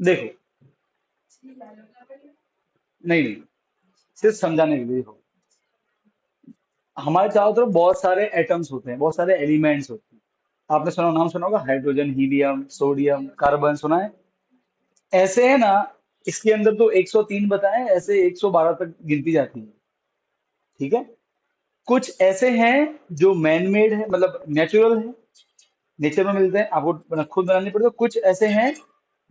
देखो, नहीं नहीं, सिर्फ समझाने के लिए हो। हमारे चारों तरफ बहुत सारे एटम्स होते हैं, बहुत सारे एलिमेंट्स होते हैं। आपने सुना, नाम सुना होगा, हाइड्रोजन, हीलियम, सोडियम, कार्बन, सुना है? ऐसे है ना, इसके अंदर तो 103 बताए, ऐसे 112 तक गिनती जाती है। ठीक है। कुछ ऐसे हैं जो मैन मेड है, मतलब नेचुरल है, नेचर में मिलते हैं, आपको खुद बनानी पड़ती है। कुछ ऐसे हैं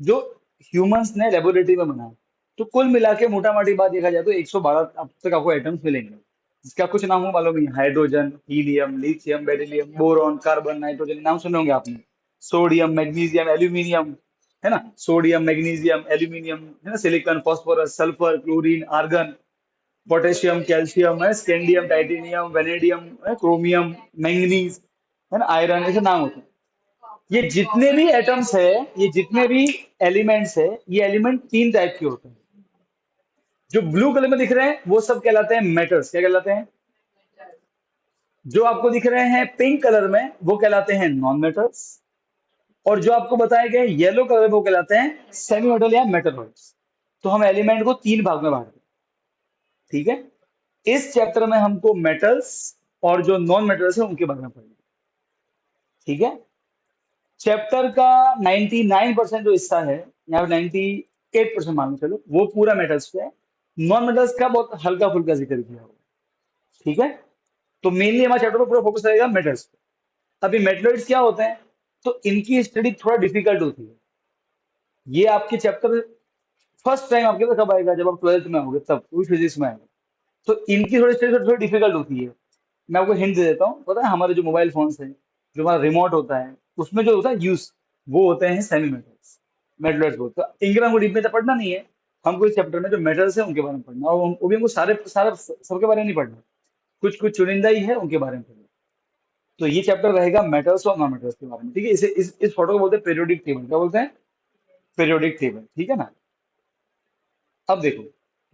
जो ह्यूमंस ने लेबोरेटरी में बनाए। तो कुल मिला के मोटा मोटी बात देखा जाए तो 112 अब तक आपको एटम्स मिलेंगे, जिसका कुछ नाम हो मालूम नहीं, hydrogen, helium, lithium, beryllium, boron, carbon, nitrogen, नाम सुने होंगे आपने। सोडियम, मैग्नीशियम, एल्यूमिनियम, है ना, सोडियम, मैग्नीशियम, एल्यूमिनियम, है ना, silicon, phosphorus, sulphur, chlorine, argon, potassium, calcium है, स्कैंडियम, टाइटेनियम, वेनेडियम है, क्रोमियम, मैंगनीज, है ना, आयरन, ऐसे नाम होते हैं। ये जितने भी एटम्स है, ये जितने भी एलिमेंट्स है, ये एलिमेंट तीन टाइप के होते हैं। जो ब्लू कलर में दिख रहे हैं वो सब कहलाते हैं मेटल्स। क्या कहलाते हैं? जो आपको दिख रहे हैं पिंक कलर में वो कहलाते हैं नॉन मेटल्स। और जो आपको बताए गए येलो कलर में वो कहलाते हैं सेमी मेटल या मेटलॉइड्स। तो हम एलिमेंट को तीन भाग में बांटते हैं। ठीक है। इस चैप्टर में हमको मेटल्स और जो नॉन मेटल्स है उनके बारे में पढ़ना है। ठीक है। चैप्टर का 99% जो हिस्सा है, या 98% मान लो चलो, वो पूरा मेटल्स पे है। नॉन मेटल्स का बहुत हल्का फुल्का जिक्र किया हुआ है। ठीक है। तो मेनली हमारे चैप्टर पर पूरा फोकस रहेगा मेटल्स पे। अभी मेटलॉइड्स क्या होते हैं, तो इनकी स्टडी थोड़ा डिफिकल्ट होती है। ये आपके चैप्टर फर्स्ट टाइम आपके पास कब आएगा, जब आप 12th में होगे, तब वही फिजिक्स में आएगा। तो इनकी थोड़ी स्टडी थोड़ी डिफिकल्ट होती है। मैं आपको हिंट दे देता हूँ। पता है, हमारे जो मोबाइल फोन्स है, जो हमारा रिमोट होता है, उसमें जो होता है यूज, वो होते हैं सेमी मेटल्स, मेटल्स बोलते हैं। इंग्लिश हमको डीप में तो पढ़ना नहीं है। हमको इस चैप्टर में जो मेटल्स है उनके बारे में पढ़ना है, और वो भी हमको सारे सारा सबके बारे में नहीं पढ़ना। कुछ कुछ चुनिंदा ही है उनके बारे में पढ़ना। तो ये चैप्टर रहेगा मेटल्स और नॉन मेटल्स के बारे में। ठीक है। इसे इस फोटो को बोलते हैं पीरियोडिक टेबल। क्या बोलते हैं? Periodic table. ठीक है ना। अब देखो,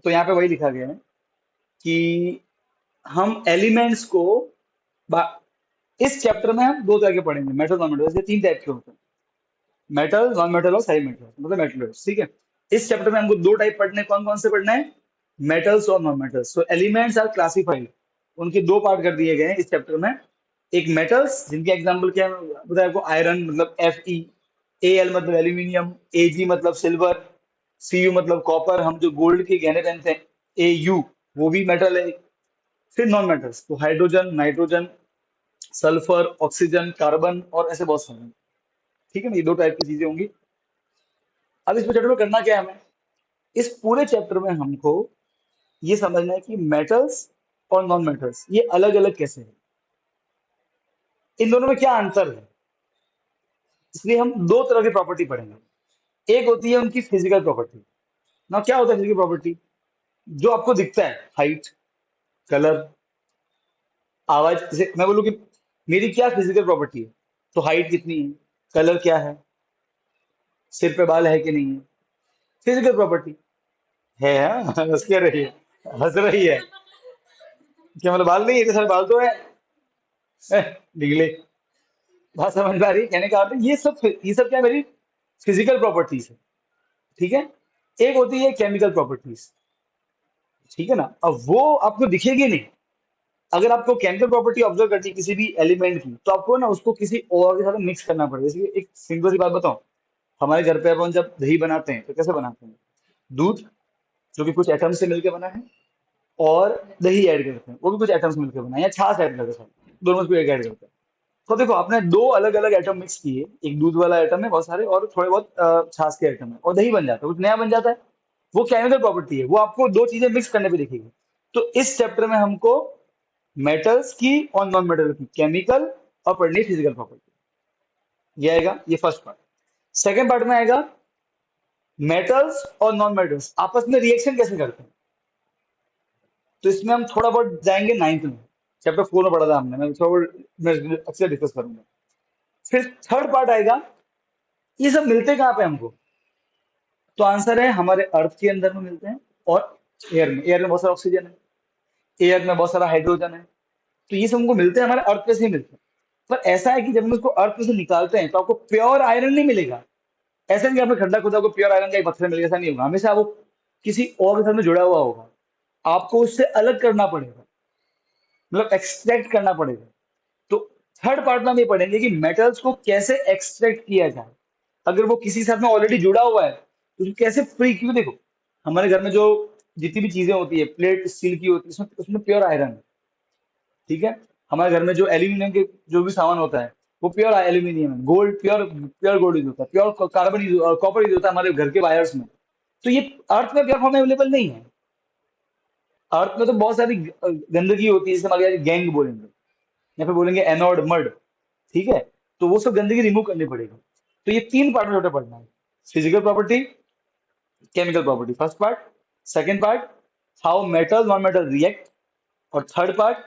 तो यहाँ पे वही लिखा गया है कि हम एलिमेंट्स को बा- इस चैप्टर में हम दो तरह के पढ़ेंगे, मेटल नॉन मेटल, तीन टाइप के होते हैं, मेटल, नॉन मेटल और सही मेटल, मतलब मेटल्स। ठीक है। इस चैप्टर में हमको दो टाइप पढ़ने, कौन कौन से पढ़ना है? मेटल्स और non metals. So elements are classified, उनके दो पार्ट कर दिए गए हैं इस चैप्टर में। एक मेटल्स, जिनके एग्जांपल क्या है बताया आपको, आयरन मतलब Fe, Al मतलब एल्यूमिनियम, Ag मतलब सिल्वर, Cu मतलब कॉपर, हम जो गोल्ड के गहने पहनते हैं, Au, वो भी मेटल है। फिर नॉन मेटल्स तो hydrogen, nitrogen, sulphur, oxygen, carbon, और ऐसे बहुत सारे। ठीक है ना, ये दो टाइप की चीजें होंगी। अब इस चैप्टर में करना क्या है हमें? इस पूरे चैप्टर में हमको ये समझना है कि मेटल्स और नॉन मेटल्स ये अलग अलग कैसे है, इन दोनों में क्या अंतर है। इसलिए हम दो तरह की प्रॉपर्टी पढ़ेंगे। एक होती है उनकी फिजिकल प्रॉपर्टी। ना, क्या होता है फिजिकल प्रॉपर्टी? जो आपको दिखता है, हाइट, कलर, आवाज। जैसे मैं बोलूँ कि मेरी क्या फिजिकल प्रॉपर्टी है, तो हाइट कितनी है, कलर क्या है, सिर पे बाल है कि नहीं है, फिजिकल प्रॉपर्टी है। हाँ, हंस क्या रही है, हंस रही है। क्या मतलब बाल नहीं है? इतने सारे बाल तो है। निकले। बात समझ में आ रही है? कहने का अर्थ है, ये सब क्या है, मेरी फिजिकल प्रॉपर्टीज है। ठीक है। एक होती है केमिकल प्रॉपर्टीज। ठीक है ना। अब वो आपको दिखेगी नहीं। अगर आपको केमिकल प्रॉपर्टी ऑब्जर्व करनी है किसी भी एलिमेंट की, तो आपको ना उसको किसी और के साथ मिक्स करना पड़ेगा। जैसे कि एक सिंपल सी बात बताऊं, हमारे घर पे अपन जब दही बनाते हैं तो कैसे बनाते हैं? दूध, जो कि कुछ एटम से मिलकर बना है, और दही ऐड करते हैं, वो भी कुछ एटम्स मिलकर बना है, या छाछ ऐड करते हैं, दोनों में से कोई एक ऐड करते हैं। तो देखो, आपने दो अलग अलग एटम मिक्स किए, एक दूध वाला एटम है बहुत सारे, और थोड़े बहुत छाछ के एटम है, और दही बन जाता है, कुछ नया बन जाता है। वो केमिकल प्रॉपर्टी है, वो आपको दो चीजें मिक्स करने पे दिखेगी। तो इस चैप्टर में हमको मेटल्स की और नॉन मेटल की केमिकल और पढ़नी फिजिकल प्रॉपर्टी। ये आएगा, ये फर्स्ट पार्ट। सेकेंड पार्ट में आएगा मेटल्स और नॉन मेटल्स आपस में रिएक्शन कैसे करते हैं। तो इसमें हम थोड़ा बहुत जाएंगे नाइन्थ में। चैप्टर 4 में पढ़ा था हमने, मैं थोड़ा बहुत मैं अच्छे डिस्कस करूंगा। फिर थर्ड पार्ट आएगा, ये सब मिलते कहाँ पे हमको? तो आंसर है, हमारे अर्थ के अंदर में मिलते हैं, और एयर में बहुत सारा ऑक्सीजन है, एयर में बहुत सारा हाइड्रोजन है। तो ये सब हमको मिलते हैं, हमारे अर्थ पे से ही मिलते हैं। पर ऐसा है कि जब हम उसको अर्थ पे से निकालते हैं तो आपको प्योर आयरन नहीं मिलेगा। ऐसा नहीं कि आपने खड्डा खुदा को प्योर आयरन का एक पत्थर मिल गया, ऐसा नहीं होगा, हमेशा वो किसी और के साथ में जुड़ा हुआ होगा। आपको उससे अलग करना पड़ेगा, मतलब एक्सट्रैक्ट करना पड़ेगा। तो थर्ड पार्ट में हम ये पढ़ेंगे कि मेटल्स को कैसे एक्सट्रैक्ट किया जाए। अगर वो किसी के साथ में ऑलरेडी जुड़ा हुआ है तो उसको कैसे फ्री, क्यों देखो हमारे घर में जो जितनी भी चीजें होती है, प्लेट स्टील की होती है, उसमें उसमें प्योर आयरन है, ठीक है। हमारे घर में जो एल्यूमिनियम के जो भी सामान होता है वो प्योर एल्यूमिनियम है। Gold pure pure gold use होता है, pure carbon use copper use होता है हमारे घर के वायर्स में। तो ये अर्थ में प्योर फॉर्म में अवेलेबल नहीं है। अर्थ में तो बहुत सारी गंदगी होती है, जैसे हमारे यहाँ गैंग बोलेंगे या फिर बोलेंगे एनोड मड, ठीक है। तो वो सब गंदगी रिमूव करनी पड़ेगी। तो ये तीन पार्ट में छोटा पढ़ना है: physical property, chemical property first part, second part how metal non metal react, और थर्ड पार्ट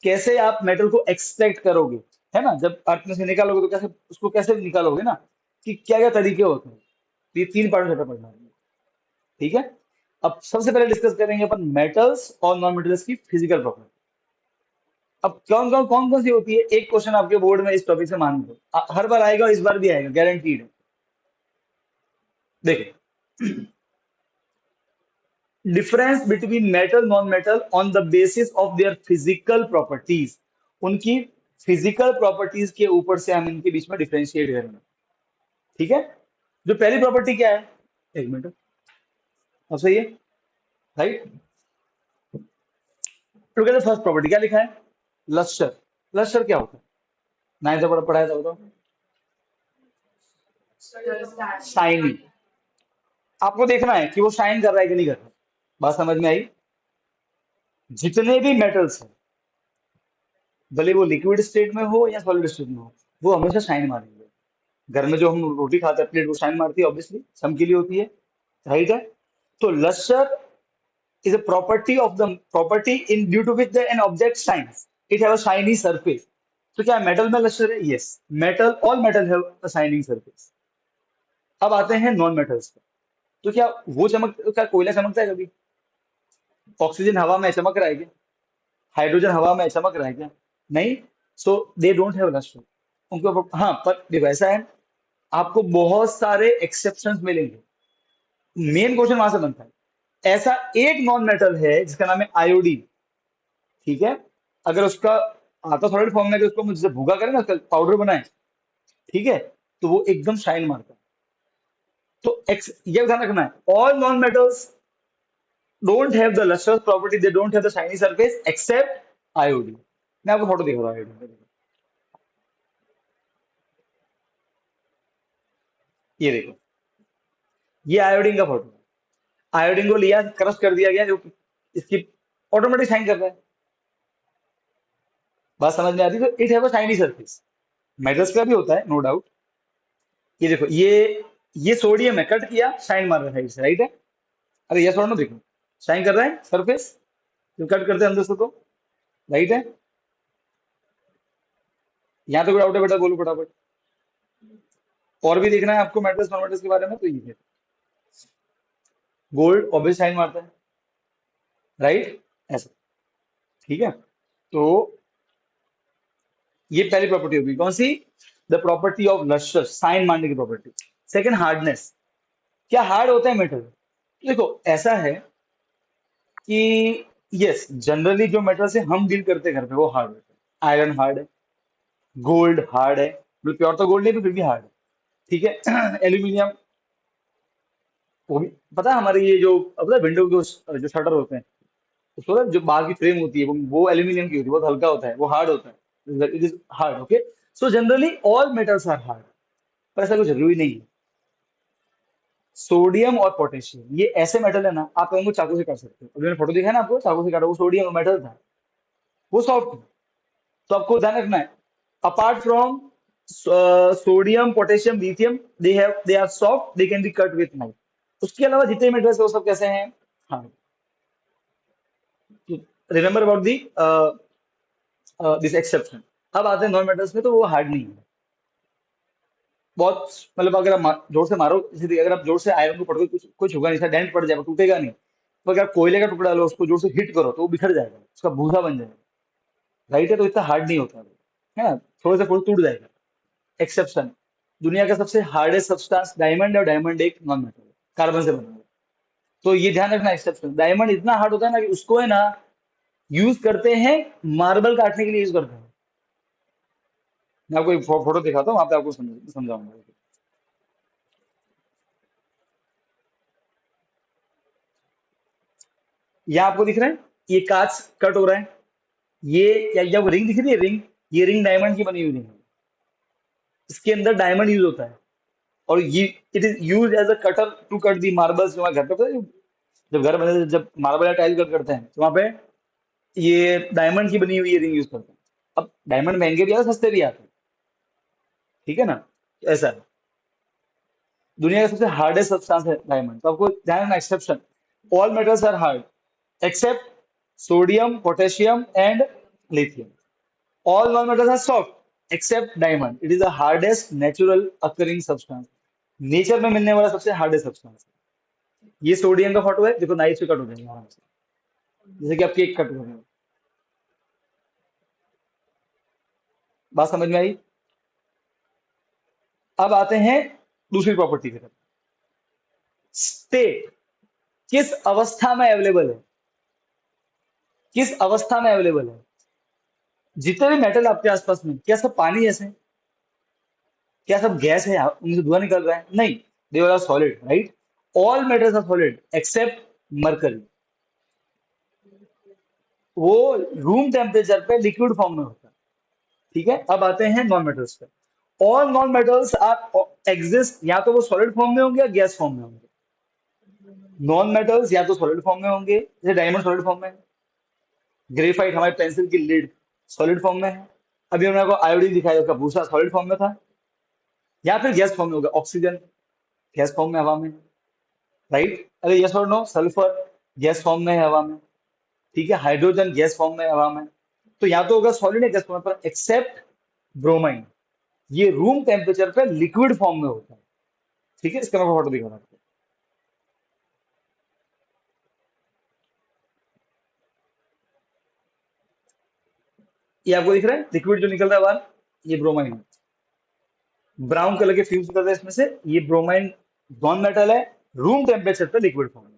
कैसे आप मेटल को एक्सट्रैक्ट करोगे, है ना। जब अर्थ में से निकालोगे तो कैसे उसको कैसे निकालोगे ना, कि क्या क्या तरीके होते हैं। तो ये तीन पार्ट में छोटा पढ़ना है, ठीक है। अब सबसे पहले डिस्कस करेंगे अपन मेटल्स और नॉन मेटल्स की फिजिकल प्रॉपर्टी। अब कौन कौन सी होती है, एक क्वेश्चन आपके बोर्ड में इस टॉपिक से मान लो, हर बार आएगा और इस बार भी आएगा, गारंटीड है। देखिए, difference between metal non metal on the basis of their physical properties. उनकी फिजिकल प्रॉपर्टीज के ऊपर से हम इनके बीच में डिफरेंशिएट करेंगे, ठीक है। जो पहली प्रॉपर्टी क्या है, एक मिनट, अब सही है, राइट। तो कहते फर्स्ट प्रॉपर्टी क्या लिखा है, लस्टर। लस्टर क्या होता है, नाइन से पढ़ाया था, बताओ। शाइनी। आपको देखना है कि वो शाइन कर रहा है कि नहीं कर रहा। बात समझ में आई। जितने भी मेटल्स हैं, भले वो लिक्विड स्टेट में हो या सॉलिड स्टेट में हो, वो हमेशा शाइन मारेंगे। घर में जो हम रोटी खाते हैं प्लेट, वो शाइन मारती है, ऑब्वियसली चमकीली होती है, राइट है। तो lustre is a property of the property in due to which the an object shines. It have a shiny surface. तो क्या मेटल में लस्टर है, yes. Metal, all metal have a shining surface. अब आते हैं non metals पे। तो क्या वो चमक, क्या कोयला चमकता है कभी, ऑक्सीजन हवा में चमक रहा है क्या, हाइड्रोजन हवा में चमक रहा है क्या, नहीं। सो दे डोंट हैव लस्टर। उनके ऊपर हाँ, पर देखो ऐसा है, आपको बहुत सारे एक्सेप्शंस मिलेंगे। मेन क्वेश्चन वहां से बनता है। ऐसा एक नॉन मेटल है जिसका नाम है आयोडीन, ठीक है। अगर उसका आता सॉलिड फॉर्म में, अगर उसको मुझसे भूगा करें ना, उसका पाउडर बनाए, ठीक है, तो वो एकदम शाइन मारता है। तो एक्स ये ध्यान रखना है, all non metals don't have the lustres property, they don't have the shiny surface except iodine. मैं आपको फोटो दिखा रहा हूँ आयोडीन का। ये देखो, ये आयोडीन का फोटो। आयोडीन को लिया, क्रश कर दिया गया, जो इसकी ऑटोमेटिक शाइन कर रहा है। बात समझ में आती है। तो it have a shiny surface. Metals का भी होता है, नो डाउट। ये देखो, ये सोडियम है, कट किया शाइन मार रहा है इससे, राइट है। अरे यस और नो, देखो शाइन कर रहा है सरफेस जो कट करते हैं अंदर से, तो राइट है। यहाँ तो कोई डाउट है बेटा, बोलो फटाफट। और भी देखना है आपको मेटल्स नॉन मेटल्स के बारे में, तो ये गोल्ड ऑब्वियस शाइन मारता है, राइट, ऐसा, ठीक है। तो ये पहली प्रॉपर्टी होगी, कौन सी, the property of lustre, shine मारने की प्रॉपर्टी। Second, hardness. क्या हार्ड होता है मेटल, देखो ऐसा है कि यस, जनरली जो मेटल से हम डील करते हैं घर पे वो हार्ड होता है। आयरन हार्ड है, गोल्ड हार्ड है, मतलब प्योर तो गोल्ड नहीं, फिर भी हार्ड है, ठीक है। एल्यूमिनियम, वो भी पता है, हमारे ये जो पता है विंडो के जो शटर होते हैं, उसको ना जो बाहर की फ्रेम होती है वो एल्यूमिनियम की होती है, बहुत हल्का होता है, वो हार्ड होता है, it is hard, okay. So generally all metals are hard, पर ऐसा कुछ जरूरी नहीं है। सोडियम और पोटेशियम ये ऐसे मेटल है ना, आप उनको चाकू से काट सकते हो। अभी मैंने फोटो दिखा है ना आपको, चाकू से काटा, वो सोडियम मेटल था, वो सॉफ्ट। तो आपको ध्यान रखना है, apart from sodium potassium lithium, they are soft, they can be cut with knife. उसके अलावा जितने मेटल्स है वो सब कैसे हैं, हाँ। Remember about the this exception. अब आते हैं नॉन मेटल्स में, तो वो हार्ड नहीं है बहुत। मतलब अगर आप जोर से मारो, जैसे अगर आप जोर से आयरन को पकड़ो, कुछ कुछ होगा नहीं, ऐसा डेंट पड़ जाएगा, टूटेगा नहीं। तो अगर आप कोयले का टुकड़ा लो, उसको जोर से हिट करो तो वो बिखर जाएगा, उसका भूसा बन जाएगा, राइट है। तो इतना हार्ड नहीं होता है ना, थोड़ा सा फुल टूट जाएगा, एक्सेप्शन। दुनिया का सबसे हार्डेस्ट सब्सटेंस डायमंड है, और डायमंड एक नॉन मेटल है, कार्बन से बना है। तो ये ध्यान रखना एक्सेप्शन, डायमंड इतना हार्ड होता है ना कि उसको है ना यूज करते हैं, मार्बल काटने के लिए यूज करते हैं। मैं आपको एक फोटो दिखाता हूँ, वहां पे आपको समझाऊंगा। यहाँ आपको दिख रहा है, ये कांच कट हो रहा है, ये या वो रिंग दिख रही है, रिंग, ये रिंग डायमंड की बनी हुई रिंग है। इसके अंदर डायमंड यूज होता है, और ये it is use as a cutter to cut the marbles. जो हमारे घर पे पता है, जब घर बने, जब मार्बल या टाइल कट करते हैं, तो वहां पे ये डायमंड की बनी हुई ये रिंग यूज करते हैं। अब डायमंड महंगे भी आते हैं, सस्ते भी आते हैं, ठीक है ना। ऐसा है, दुनिया का सबसे हार्डेस्ट सब्सटेंस है डायमंड। तो आपको ध्यान रखना exception, all metals are hard except sodium, potassium and lithium. All non-metals are soft except diamond. It is the hardest natural occurring substance. Nature में मिलने वाला सबसे हार्डेस्ट सब्सटेंस है। ये सोडियम का फोटो है, देखो नाइफ से कट हो जाएगा आराम से, जैसे कि आप केक कट हो रहे हो। बात समझ में आई। अब आते हैं दूसरी प्रॉपर्टी की तरफ। स्टेट, किस अवस्था में अवेलेबल है, किस अवस्था में अवेलेबल है। जितने भी मेटल आपके आसपास में, क्या सब पानी जैसे हैं? क्या सब गैस है, उनसे धुआं निकल रहा है? नहीं, they are solid, right. All metals are solid except mercury. वो रूम टेम्परेचर पे लिक्विड फॉर्म में होता है, ठीक है। अब आते हैं नॉन मेटल्स पे। All non metals are exist, या तो वो सॉलिड फॉर्म में होंगे या गैस फॉर्म में होंगे। नॉन मेटल्स या तो सॉलिड फॉर्म में होंगे, जैसे डायमंड सॉलिड फॉर्म में है, ग्रेफाइट हमारे पेंसिल की लीड सॉलिड फॉर्म में है, अभी हमने आपको आयोडीन दिखाया, उसका भूसा सॉलिड फॉर्म में था, या फिर गैस फॉर्म में होगा, ऑक्सीजन गैस फॉर्म में हवा में, राइट। अरे यस और नो, सल्फर गैस फॉर्म में है हवा में, ठीक है। हाइड्रोजन गैस फॉर्म में है हवा में। तो या तो होगा सॉलिड या गैस फॉर्म में, पर एक्सेप्ट ब्रोमाइन, ये रूम टेम्परेचर पे लिक्विड फॉर्म में होता है, ठीक है। इसका मैं फोटो दिखा रहा हूँ। ये आपको दिख रहा है लिक्विड जो निकल रहा है बाहर, ये ब्रोमाइन है। ब्राउन कलर के फ्यूज निकल रहे हैं इसमें से, ये ब्रोमाइन नॉन मेटल है, रूम टेम्परेचर पे लिक्विड फॉर्म में।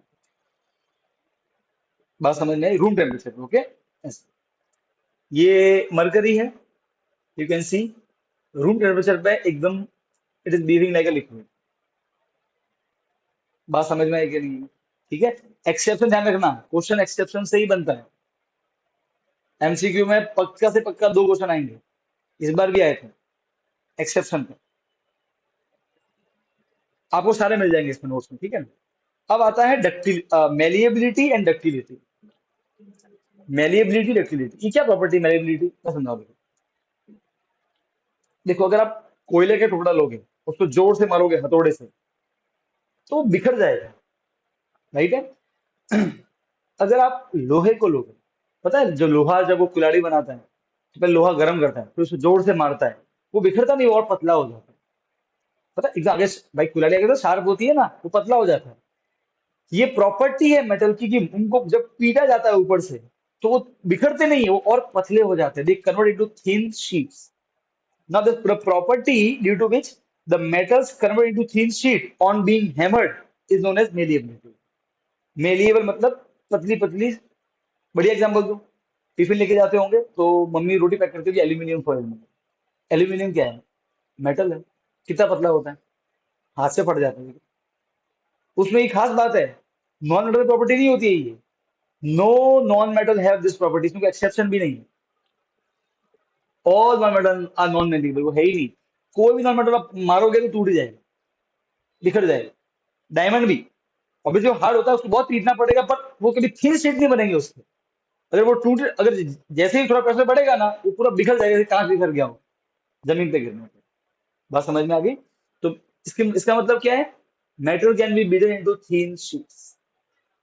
बात समझ में आई, रूम टेम्परेचर पे, ओके। ऐसे। ये मरकरी है, you can see, room temperature पे एकदम it is behaving like a liquid. बात समझ में आई कि नहीं, ठीक है। एक्सेप्शन ध्यान रखना, क्वेश्चन एक्सेप्शन से ही बनता है। एमसीक्यू में पक्का से पक्का दो क्वेश्चन आएंगे, इस बार भी आए थे एक्सेप्शन पे, आपको सारे मिल जाएंगे इसमें नोट्स में, ठीक है ना। अब आता है ductile malleability and ductility. Malleability, ductility, ये क्या प्रॉपर्टी मेलिएबिलिटी, मैं समझाऊं। देखो, देखो अगर आप कोयले का टुकड़ा लोगे, उसको जोर से मारोगे हथौड़े से, तो वो बिखर जाएगा, राइट है। अगर आप लोहे को लोगे, पता है जो लोहा जब वो कुल्हाड़ी बनाता है, तो पहले लोहा गर्म करता है, फिर उसको जोर से मारता है, वो बिखरता नहीं, वो और पतला हो जाता है। पता है एकदम आगे, भाई कुल्हाड़ी अगर तो शार्प होती है ना, वो पतला हो जाता है। ये प्रॉपर्टी है मेटल की कि उनको जब पीटा जाता है ऊपर से, तो वो बिखरते नहीं है, वो और पतले हो जाते हैं, they convert into thin sheets. Now the property due to which the metals convert into thin sheet on being hammered is known as malleability. Malleable मतलब पतली पतली। बढ़िया एग्जांपल दो, टिफिन लेके जाते होंगे तो मम्मी रोटी पैक करती होगी एल्यूमिनियम फॉइल में। एल्यूमिनियम क्या है, मेटल है, कितना पतला होता है, हाथ से फट जाता है। उसमें एक खास बात है, नॉन मेटल प्रॉपर्टी नहीं होती है ये। No non metal have this property, इसमें एक्सेप्शन भी नहीं है। All non metal are non malleable, वो है ही नहीं। कोई भी नॉन मेटल आप मारोगे तो टूट जाएगा, बिखर जाएगा। डायमंड भी, अभी जो हार्ड होता है उसको बहुत पीटना पड़ेगा, पर वो कभी थिन शीट नहीं बनेंगे उसके। अगर वो टूट, अगर जैसे ही थोड़ा प्रेशर बढ़ेगा ना, वो पूरा बिखर जाएगा, जैसे कांच बिखर गया हो जमीन पे गिरने पे। बात समझ में आ गई। तो इसका मतलब क्या है, metal can be beaten into thin sheets.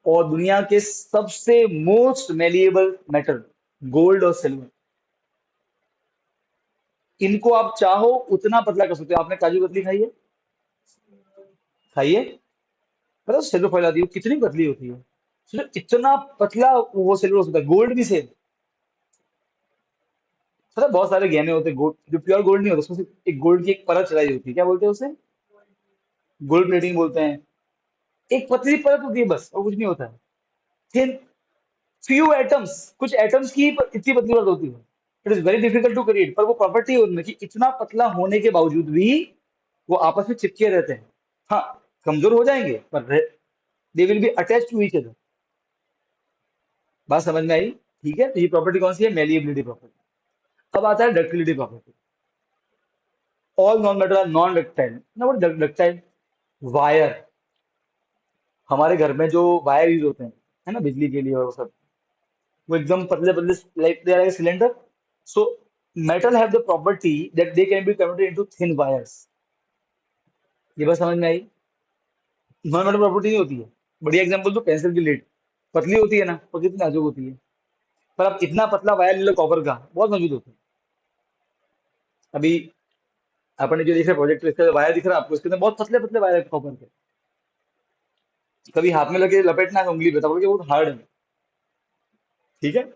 और दुनिया के सबसे मोस्ट मेलिएबल मेटल, गोल्ड और सिल्वर, इनको आप चाहो उतना पतला कर सकते हो। आपने काजू कतली खाई है, खाइए, पता है सिल्वर फॉइल आती है वो कितनी पतली होती है, सिर्फ इतना पतला वो सिल्वर हो सकता है, गोल्ड भी सेम। पता है, बहुत सारे गहने होते हैं गोल्ड, जो प्योर गोल्ड नहीं होता, उसमें सिर्फ एक गोल्ड की एक परत चढ़ाई होती है, क्या बोलते हैं उसे? गोल्ड प्लेटिंग बोलते हैं। एक पतली परत होती है बस, और कुछ नहीं होता है। थिन, फ्यू एटम्स, कुछ एटम्स की इतनी पतली परत होती है। It is very difficult to create, पर वो प्रॉपर्टी है उनमें कि इतना पतला होने के बावजूद भी वो आपस में चिपके रहते हैं। हाँ, कमजोर हो जाएंगे पर they will be attach to each other. बात समझ में आई? ठीक है, तो ये प्रॉपर्टी कौन सी है? Malleability property. अब आता है ductility property. All non metal are non ductile ना, वो डक्टाइल। वायर, हमारे घर में जो वायर यूज होते हैं, है ना, बिजली के लिए और वो सब, वो एकदम पतले पतले, like they are cylinder. So metal have the property that they can be converted into thin wires. ये बात समझ में आई? नॉन मेटल प्रॉपर्टी नहीं होती है। बढ़िया एग्जांपल तो पेंसिल की लीड, पतली होती है ना, और कितनी नाजुक होती है। पर अब इतना पतला वायर ले लो कॉपर का, बहुत मजबूत होता है। अभी आपने जो देख रहे प्रोजेक्ट, इसका वायर दिख रहा है आपको, इसके अंदर बहुत पतले पतले वायर है कॉपर के। कभी हाथ में लगे लपेटना है उंगली पे, तब बोलोगे बहुत हार्ड है। ठीक है,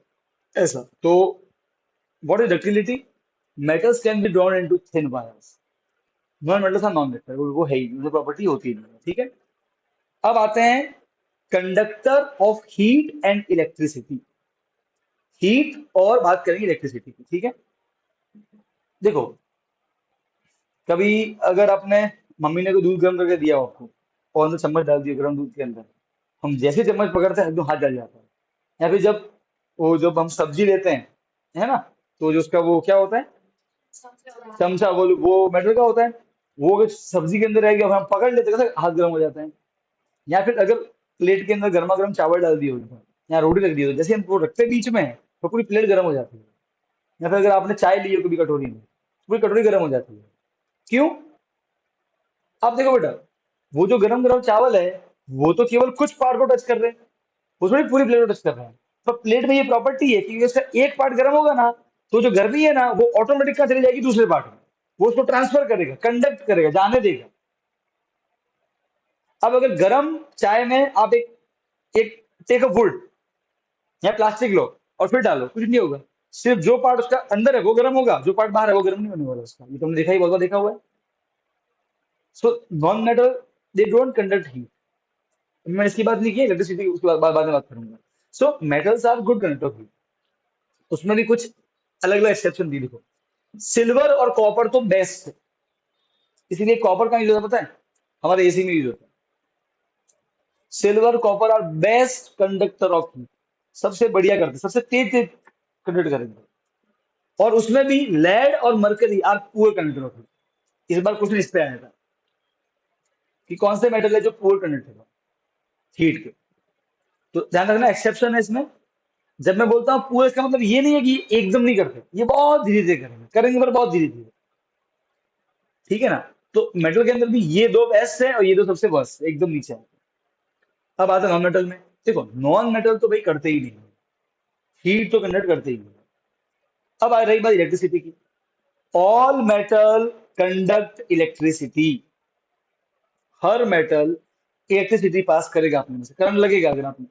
ऐसा तो। What is ductility? Metals can be drawn into thin wires. Non metals are non metal, वो है ही, जो प्रॉपर्टी होती नहीं है। ठीक है, अब आते हैं conductor of heat and electricity. Heat और बात करेंगे इलेक्ट्रिसिटी की। ठीक है, देखो, कभी अगर आपने, मम्मी ने कोई दूध गर्म करके दिया हो आपको, और अंदर चम्मच डाल दिया गर्म दूध के अंदर, हम जैसे चम्मच पकड़ते हैं एकदम हाथ जल जाता है। या फिर जब वो, जब हम सब्जी लेते हैं, है ना, तो जो उसका वो क्या होता है, चमचा, वो मेटल का होता है। वो अगर सब्जी के अंदर रहेगा और हम पकड़ लेते हैं, कैसे हाथ गर्म हो जाता है। या फिर अगर प्लेट के अंदर गर्मा गर्म चावल डाल दिए हो, या रोटी रख दी हो, जैसे हम वो रखते हैं बीच में, तो पूरी प्लेट गर्म हो जाती है। या फिर अगर आपने चाय ली हो कभी कटोरी में, पूरी कटोरी गर्म हो जाती है। क्यों? आप देखो बेटा, वो जो गरम गरम चावल है, वो तो केवल कुछ पार्ट को टच कर रहे हैं, वो थोड़ी पूरी प्लेट को टच कर रहे हैं। तो प्लेट में ये प्रॉपर्टी है कि उसका एक पार्ट गर्म होगा ना, तो जो गर्मी है ना, वो ऑटोमेटिक कहाँ चली जाएगी? दूसरे पार्ट में। वो उसको ट्रांसफर करेगा, कंडक्ट करेगा, जाने देगा। अब अगर गर्म चाय में आप एक टेक अ वुड या प्लास्टिक लो और फिर डालो, कुछ नहीं होगा। सिर्फ जो पार्ट उसका अंदर है वो गर्म होगा, जो पार्ट बाहर है वो गर्म नहीं होने वाला उसका। ये तुमने देखा ही, बहुत बार देखा हुआ है। So non metal, they don't conduct heat. मैं इसकी बात नहीं की, इलेक्ट्रिसिटी उसके बाद में बात करूंगा। So metals are good conductor of heat. उसमें भी कुछ अलग अलग एक्सेप्शन दी, देखो। सिल्वर और कॉपर तो बेस्ट है, इसीलिए कॉपर का यूज होता है पता है, हमारे एसी में यूज होता है। Silver copper are best conductor of heat, सबसे बढ़िया करते, सबसे तेज तेज कंडक्ट करेंगे। और उसमें भी लेड और mercury are poor conductor of heat. इस बार क्वेश्चन इस पे आया था कि कौन से मेटल है जो पुअर कंडक्टर है हीट के। तो ध्यान रखना, एक्सेप्शन है इसमें। जब मैं बोलता हूँ पूरा, इसका मतलब ये नहीं है कि ये एकदम नहीं करते, ये बहुत धीरे धीरे करेंगे, करेंगे पर बहुत धीरे धीरे। ठीक है ना? तो मेटल के अंदर भी ये दो बेस्ट है और ये दो सबसे वर्स्ट, एकदम नीचे है। अब आता है नॉन मेटल में। देखो, नॉन मेटल तो भाई करते ही नहीं, हीट तो कंडक्ट करते ही नहीं। अब आ रही बात इलेक्ट्रिसिटी की। All metal conduct electricity. हर मेटल इलेक्ट्रिसिटी पास करेगा अपने में से, करंट लगेगा अगर आपने।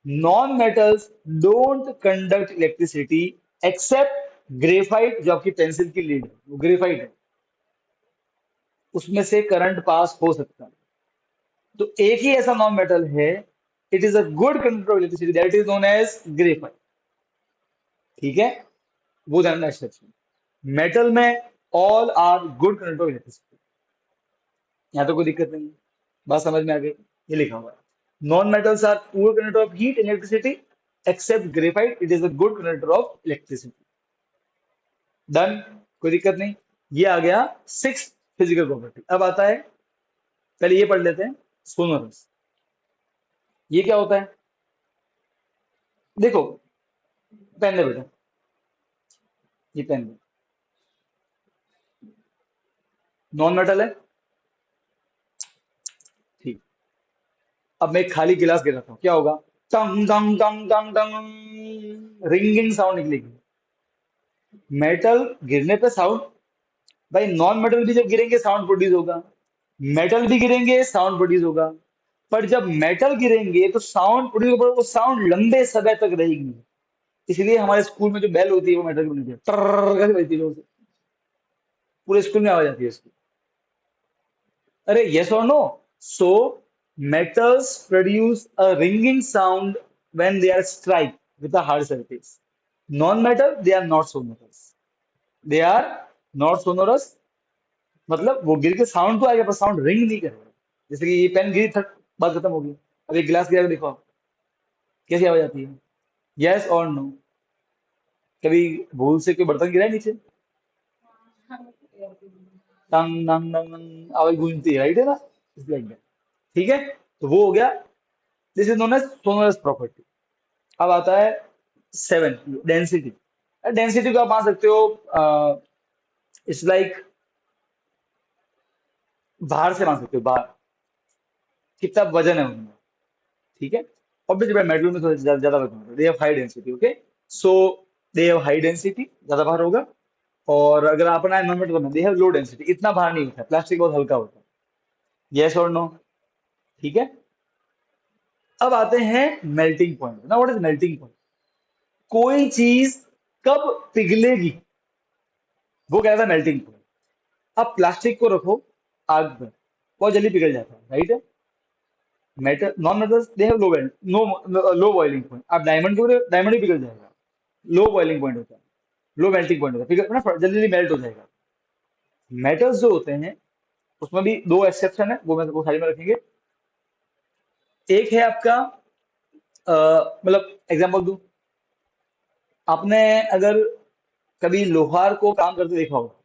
Non metals don't conduct electricity except graphite, जो आपकी पेंसिल की लीड है वो ग्रेफाइट है, उसमें से करंट पास हो सकता है। तो एक ही ऐसा नॉन मेटल है, it is a good conductor of electricity, that is known as graphite. ठीक है, वो ध्यान एक्सेप्शन। मेटल में all are good conductor of electricity, यहाँ तो कोई दिक्कत नहीं है। बात समझ में आ गई? ये लिखा हुआ है, non metals are poor conductor of heat and electricity except graphite, it is a good conductor of electricity. Done, कोई दिक्कत नहीं। ये आ गया सिक्स फिजिकल प्रॉपर्टी। अब आता है, पहले ये पढ़ लेते हैं, सोनोरस। ये क्या होता है? देखो, पेन ले बेटा, ये पेन है, नॉन मेटल है। ठीक, अब मैं एक खाली गिलास गिराता हूँ, क्या होगा? टंग टंग टंग टंग टंग, रिंगिंग साउंड निकलेगी। मेटल गिरने पे साउंड, भाई नॉन मेटल भी जब गिरेंगे साउंड प्रोड्यूस होगा, मेटल भी गिरेंगे साउंड प्रोड्यूस होगा। पर जब मेटल गिरेंगे तो साउंड प्रोड्यूस होगा, वो साउंड लंबे समय तक रहेगी। इसलिए हमारे स्कूल में जो बेल होती है वो मेटल की बनती है, ट्रर कैसे बजती है जोर से, पूरे स्कूल में आवाज आती है उसकी। अरे यस और no? So metals produce a ringing sound when they are strike with a hard surface. Non-metal, they are not sonorous. They are not sonorous, मतलब वो गिर के साउंड तो आएगा पर साउंड रिंग नहीं करेगा। जैसे कि ये पेन गिरी, थक, बात खत्म हो गई। अब एक गिलास गिरा के देखो आप, कैसी आवाज आती है? यस और नो? कभी भूल से कोई बर्तन गिरा है नीचे, टंग टंग टंग टंग आवाज गूंजती है, राइट है ना? Like that. ठीक है, तो वो हो गया, this is known as sonorous property. अब आता है सेवन, डेंसिटी। डेंसिटी को आप मान सकते हो, इट्स लाइक बाहर से मान सकते हो, बाहर कितना वजन है उनमें। ठीक है, ऑब्वियसली मेटल में थोड़ा ज्यादा वजन होता है, they have high density. Okay, so they have high density, ज्यादा भार होगा। और अगर अपना एनवायरमेंट करना, दे हैव लो डेंसिटी, इतना भार नहीं होता, प्लास्टिक बहुत हल्का होता है। यस और नो? ठीक है, अब आते हैं मेल्टिंग पॉइंट। ना व्हाट इज मेल्टिंग पॉइंट? कोई चीज कब पिघलेगी, वो कहता है मेल्टिंग पॉइंट। अब प्लास्टिक को रखो आग पर, बहुत जल्दी पिघल जाता है, राइट है? Metal, non metals they have low, no low boiling point. आप डायमंड को, डायमंड ही पिघल जाएगा, लो बॉइलिंग पॉइंट होता है, लो मेल्टिंग पॉइंट होता है, पिघल ना, जल्दी जल्दी मेल्ट हो जाएगा। मेटल्स जो होते हैं उसमें भी दो एक्सेप्शन है, वो मैं वो साइड में रखेंगे। एक है आपका, मतलब एग्जांपल दूं, आपने अगर कभी लोहार को काम करते देखा हो,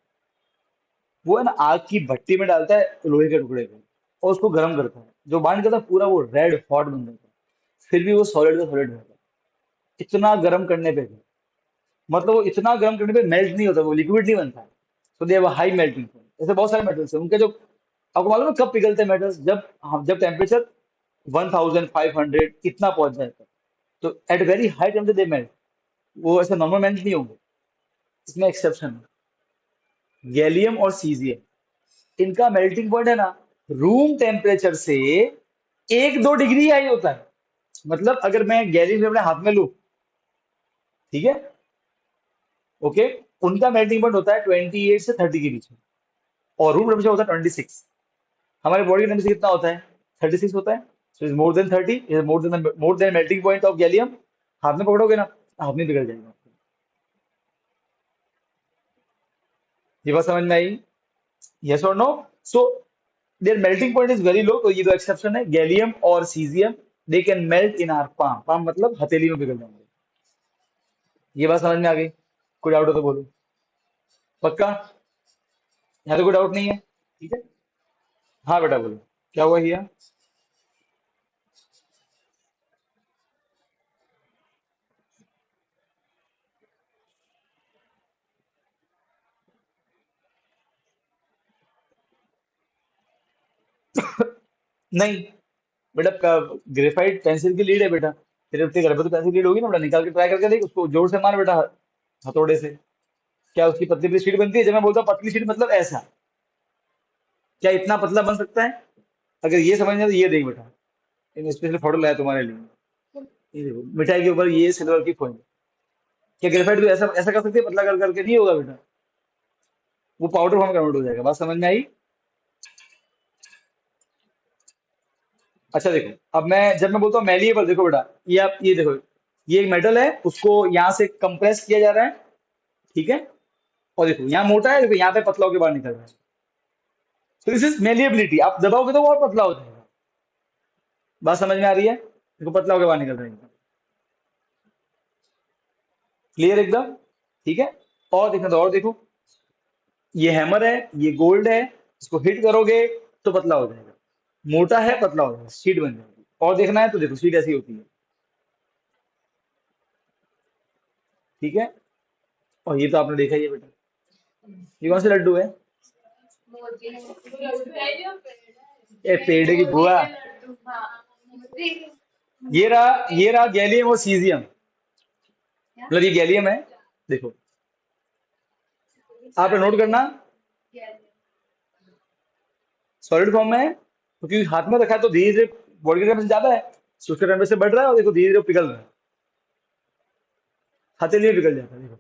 वो है ना आग की भट्टी में डालता है लोहे के टुकड़े को और उसको गर्म करता है, जो बांध करता है पूरा वो रेड हॉट बन जाता है, फिर भी वो सॉलिड का सॉलिड रहता है, इतना गर्म करने पे भी। मतलब वो इतना गर्म करने पे मेल्ट नहीं होता, वो लिक्विड नहीं बनता है। तो they have high melting point. ऐसे बहुत सारे मेटल्स हैं उनके जो, आपको मालूम है कब पिघलते हैं मेटल्स? जब हम, जब टेम्परेचर 1500 इतना पहुंच जाता है, तो at very high temperature they melt. वो ऐसे नॉर्मल मेल्ट नहीं होंगे, इसमें एक्सेप्शन है, गैलियम और सीजियम। इनका मेल्टिंग पॉइंट है ना, रूम टेम्परेचर से 1-2 डिग्री हाई होता है। मतलब अगर मैं गैलियम अपने हाथ में लूं, ठीक है, ओके, उनका मेल्टिंग पॉइंट होता है 28 से 30 के बीच में, और रूम टेम्परेचर होता है 26। हमारे बॉडी का टेम्परेचर कितना होता है? 36 होता है। So is more than 30, is more than melting point of gallium. हाथ में पकड़ोगे ना, हाथ में पिघल जाएगा। ये बात समझ में आई? यस और no? So their melting point is very low, तो ये दो एक्सेप्शन है, गैलियम और caesium. They can melt in our palm, palm मतलब हथेली में पिघल जाएंगे। ये बात समझ में आ गई? कोई डाउट हो तो बोलो। पक्का? यहाँ तो कोई डाउट नहीं है? ठीक है, हाँ बेटा बोलो, क्या हुआ हिया? नहीं बेटा, ग्रेफाइट पेंसिल की लीड है बेटा, तेरे अपने घर पे तो पेंसिल लीड होगी ना बेटा, निकाल के ट्राई करके देख, उसको जोर से मार बेटा, हथौड़े से। क्या उसकी पतली पतली शीट बनती है? जब मैं बोलता हूँ पतली शीट मतलब ऐसा, क्या इतना पतला बन सकता है? अगर ये समझना है तो ये देख बेटा, इन स्पेशल फोटो लाया तुम्हारे लिए। ये देखो मिठाई के ऊपर ये सिल्वर की फॉइल। क्या ग्रेफाइट को ऐसा ऐसा कर सकते हैं? पतला कर करके नहीं होगा बेटा, वो पाउडर फॉर्म कन्वर्ट हो जाएगा। बात समझ में आई? अच्छा देखो, अब मैं जब मैं बोलता हूँ मैलिएबल, देखो बेटा, ये आप ये देखो, ये एक मेटल है, उसको यहाँ से कंप्रेस किया जा रहा है, ठीक है, और देखो यहाँ मोटा है, देखो यहाँ पे पतला होकर बाहर निकल रहा है। तो दिस इज मेलिएबिलिटी, आप दबाओगे तो वो और पतला हो जाएगा। बात समझ में आ रही है? देखो पतला होकर बाहर निकल रहा है, क्लियर एकदम? ठीक है, और देखना तो और देखो, ये हैमर है, ये गोल्ड है, इसको हिट करोगे तो पतला हो जाएगा, मोटा है पतला हो जाएगा, शीट बन जाएगी। और देखना है तो देखो शीट ऐसी होती है, ठीक है। और ये तो आपने देखा ही है बेटा, ये कौन से लड्डू है? ये पेड़ की बुआ। ये रहा गैलियम और सीजियम। मतलब ये गैलियम है, देखो, आप नोट करना, सॉलिड फॉर्म में है, तो क्योंकि हाथ में रखा है तो धीरे धीरे बॉडी का टेम्परेचर ज्यादा है, तो उसका टेम्परेचर बढ़ रहा है, और देखो धीरे धीरे पिघल रहा है। हथेली में पिघल जाता है, देखो।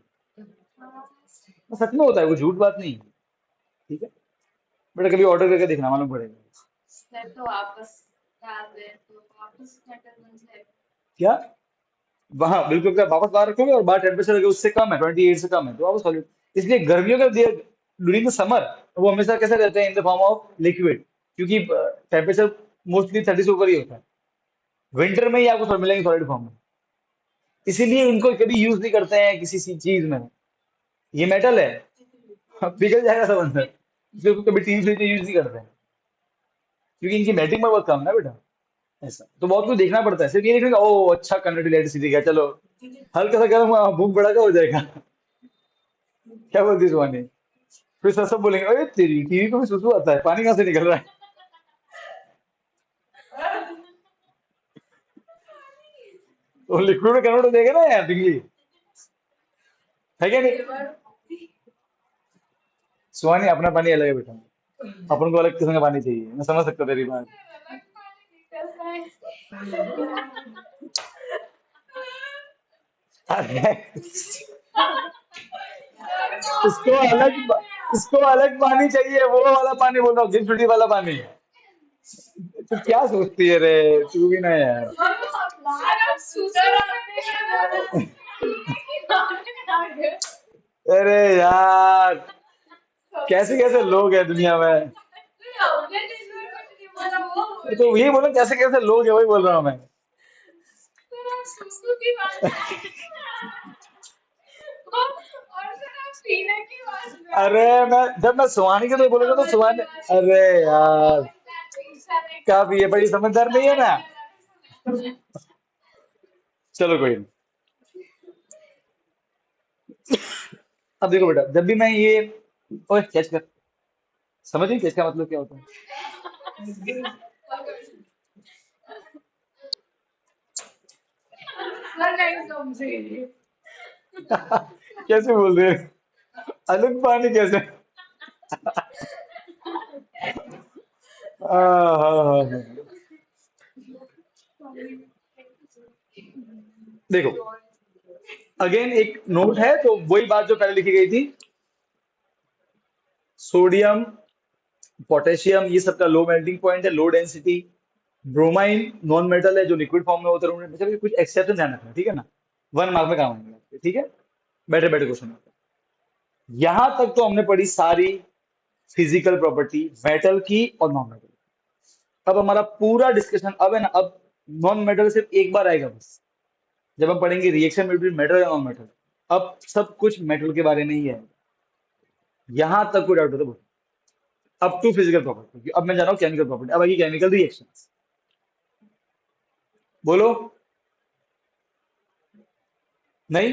तो सच में होता है, वो झूठ बात नहीं है। ठीक है, बेटा कभी ऑर्डर करके देखना, मालूम पड़ेगा। क्या? वहां बिल्कुल, क्या वापस बाहर रखोगे और बाहर टेम्परेचर अगर उससे कम है, 28 से कम है, तो वापस सॉलिड। इसलिए गर्मियों का ड्यूरिंग द समर वो हमेशा कैसे रहते हैं, in the form of liquid, क्योंकि टेम्परेचर मोस्टली 30 से ऊपर ही होता है। विंटर में ही आपको सब मिलेंगे सॉलिड फॉर्म में। इसीलिए इनको कभी यूज नहीं करते हैं किसी चीज में। ये मेटल है, पिघल जाएगा सब अंदर, इसलिए उसको कभी टीवी फ्रिज में यूज नहीं करते हैं, क्योंकि इनकी मेल्टिंग में बहुत कम है ना बेटा। ऐसा तो बहुत कुछ देखना पड़ता है, सिर्फ ये नहीं देखना, ओ अच्छा कंडक्टिव इलेक्ट्रिसिटी का, चलो हल्का सा गर्म बूम भड़का हो जाएगा। क्या बोलती है सुहानी? फिर सब बोलेंगे, अरे तेरी टीवी को भी सुसु आता है, पानी कहाँ से निकल रहा है? तो लिक्विड में कन्वर्ट हो जाएगा ना यार, बिजली। है क्या नहीं? सुहानी, अपना पानी अलग है बेटा, अपन को अलग किस्म का पानी चाहिए, मैं समझ सकता हूँ तेरी बात। अरे, इसको अलग इसको अलग पानी चाहिए, वो वाला पानी बोल रहा हूँ, गिफ्ट फ्री वाला पानी। तो क्या सोचती है रे, तू भी ना यार। अरे यार, कैसे कैसे लोग हैं दुनिया में। तो यही बोलो, कैसे कैसे लोग हैं, वही बोल रहा हूँ मैं। अरे मैं, जब मैं सुहानी के लिए बोलूंगा तो सुहानी। अरे यार, क्या भी है, बड़ी समझदार नहीं है ना। चलो कोई नहीं। अब देखो बेटा, जब भी मैं ये, ओए कैच कर, समझ गई कैच का मतलब क्या होता है? कैसे बोल रहे हैं? अलग पानी कैसे? हाँ हाँ हाँ हाँ। देखो, अगेन एक नोट है, तो वही बात जो पहले लिखी गई थी, सोडियम, पोटेशियम, ये सबका लो मेल्टिंग पॉइंट है, low density. Bromine non metal है, जो लिक्विड फॉर्म में होता है, उनमें कुछ एक्सेप्शन ध्यान रखना, ठीक है ना। 1 मार्क में काम आएंगे आपके, ठीक है। बैठे बैठे क्वेश्चन। यहां तक तो हमने पढ़ी सारी फिजिकल प्रॉपर्टी मेटल की और नॉन मेटल। अब हमारा पूरा डिस्कशन अब है ना, अब नॉन मेटल सिर्फ एक बार आएगा बस, जब हम पढ़ेंगे रिएक्शन बिटवीन मेटल और नॉन मेटल। अब सब कुछ मेटल के बारे में ही है, यहां तक कोई डाउट हो तो बोलो। अब टू फिजिकल प्रॉपर्टी, अब मैं जा रहा हूँ केमिकल प्रॉपर्टी, अब आएगी केमिकल रिएक्शन। बोलो। नहीं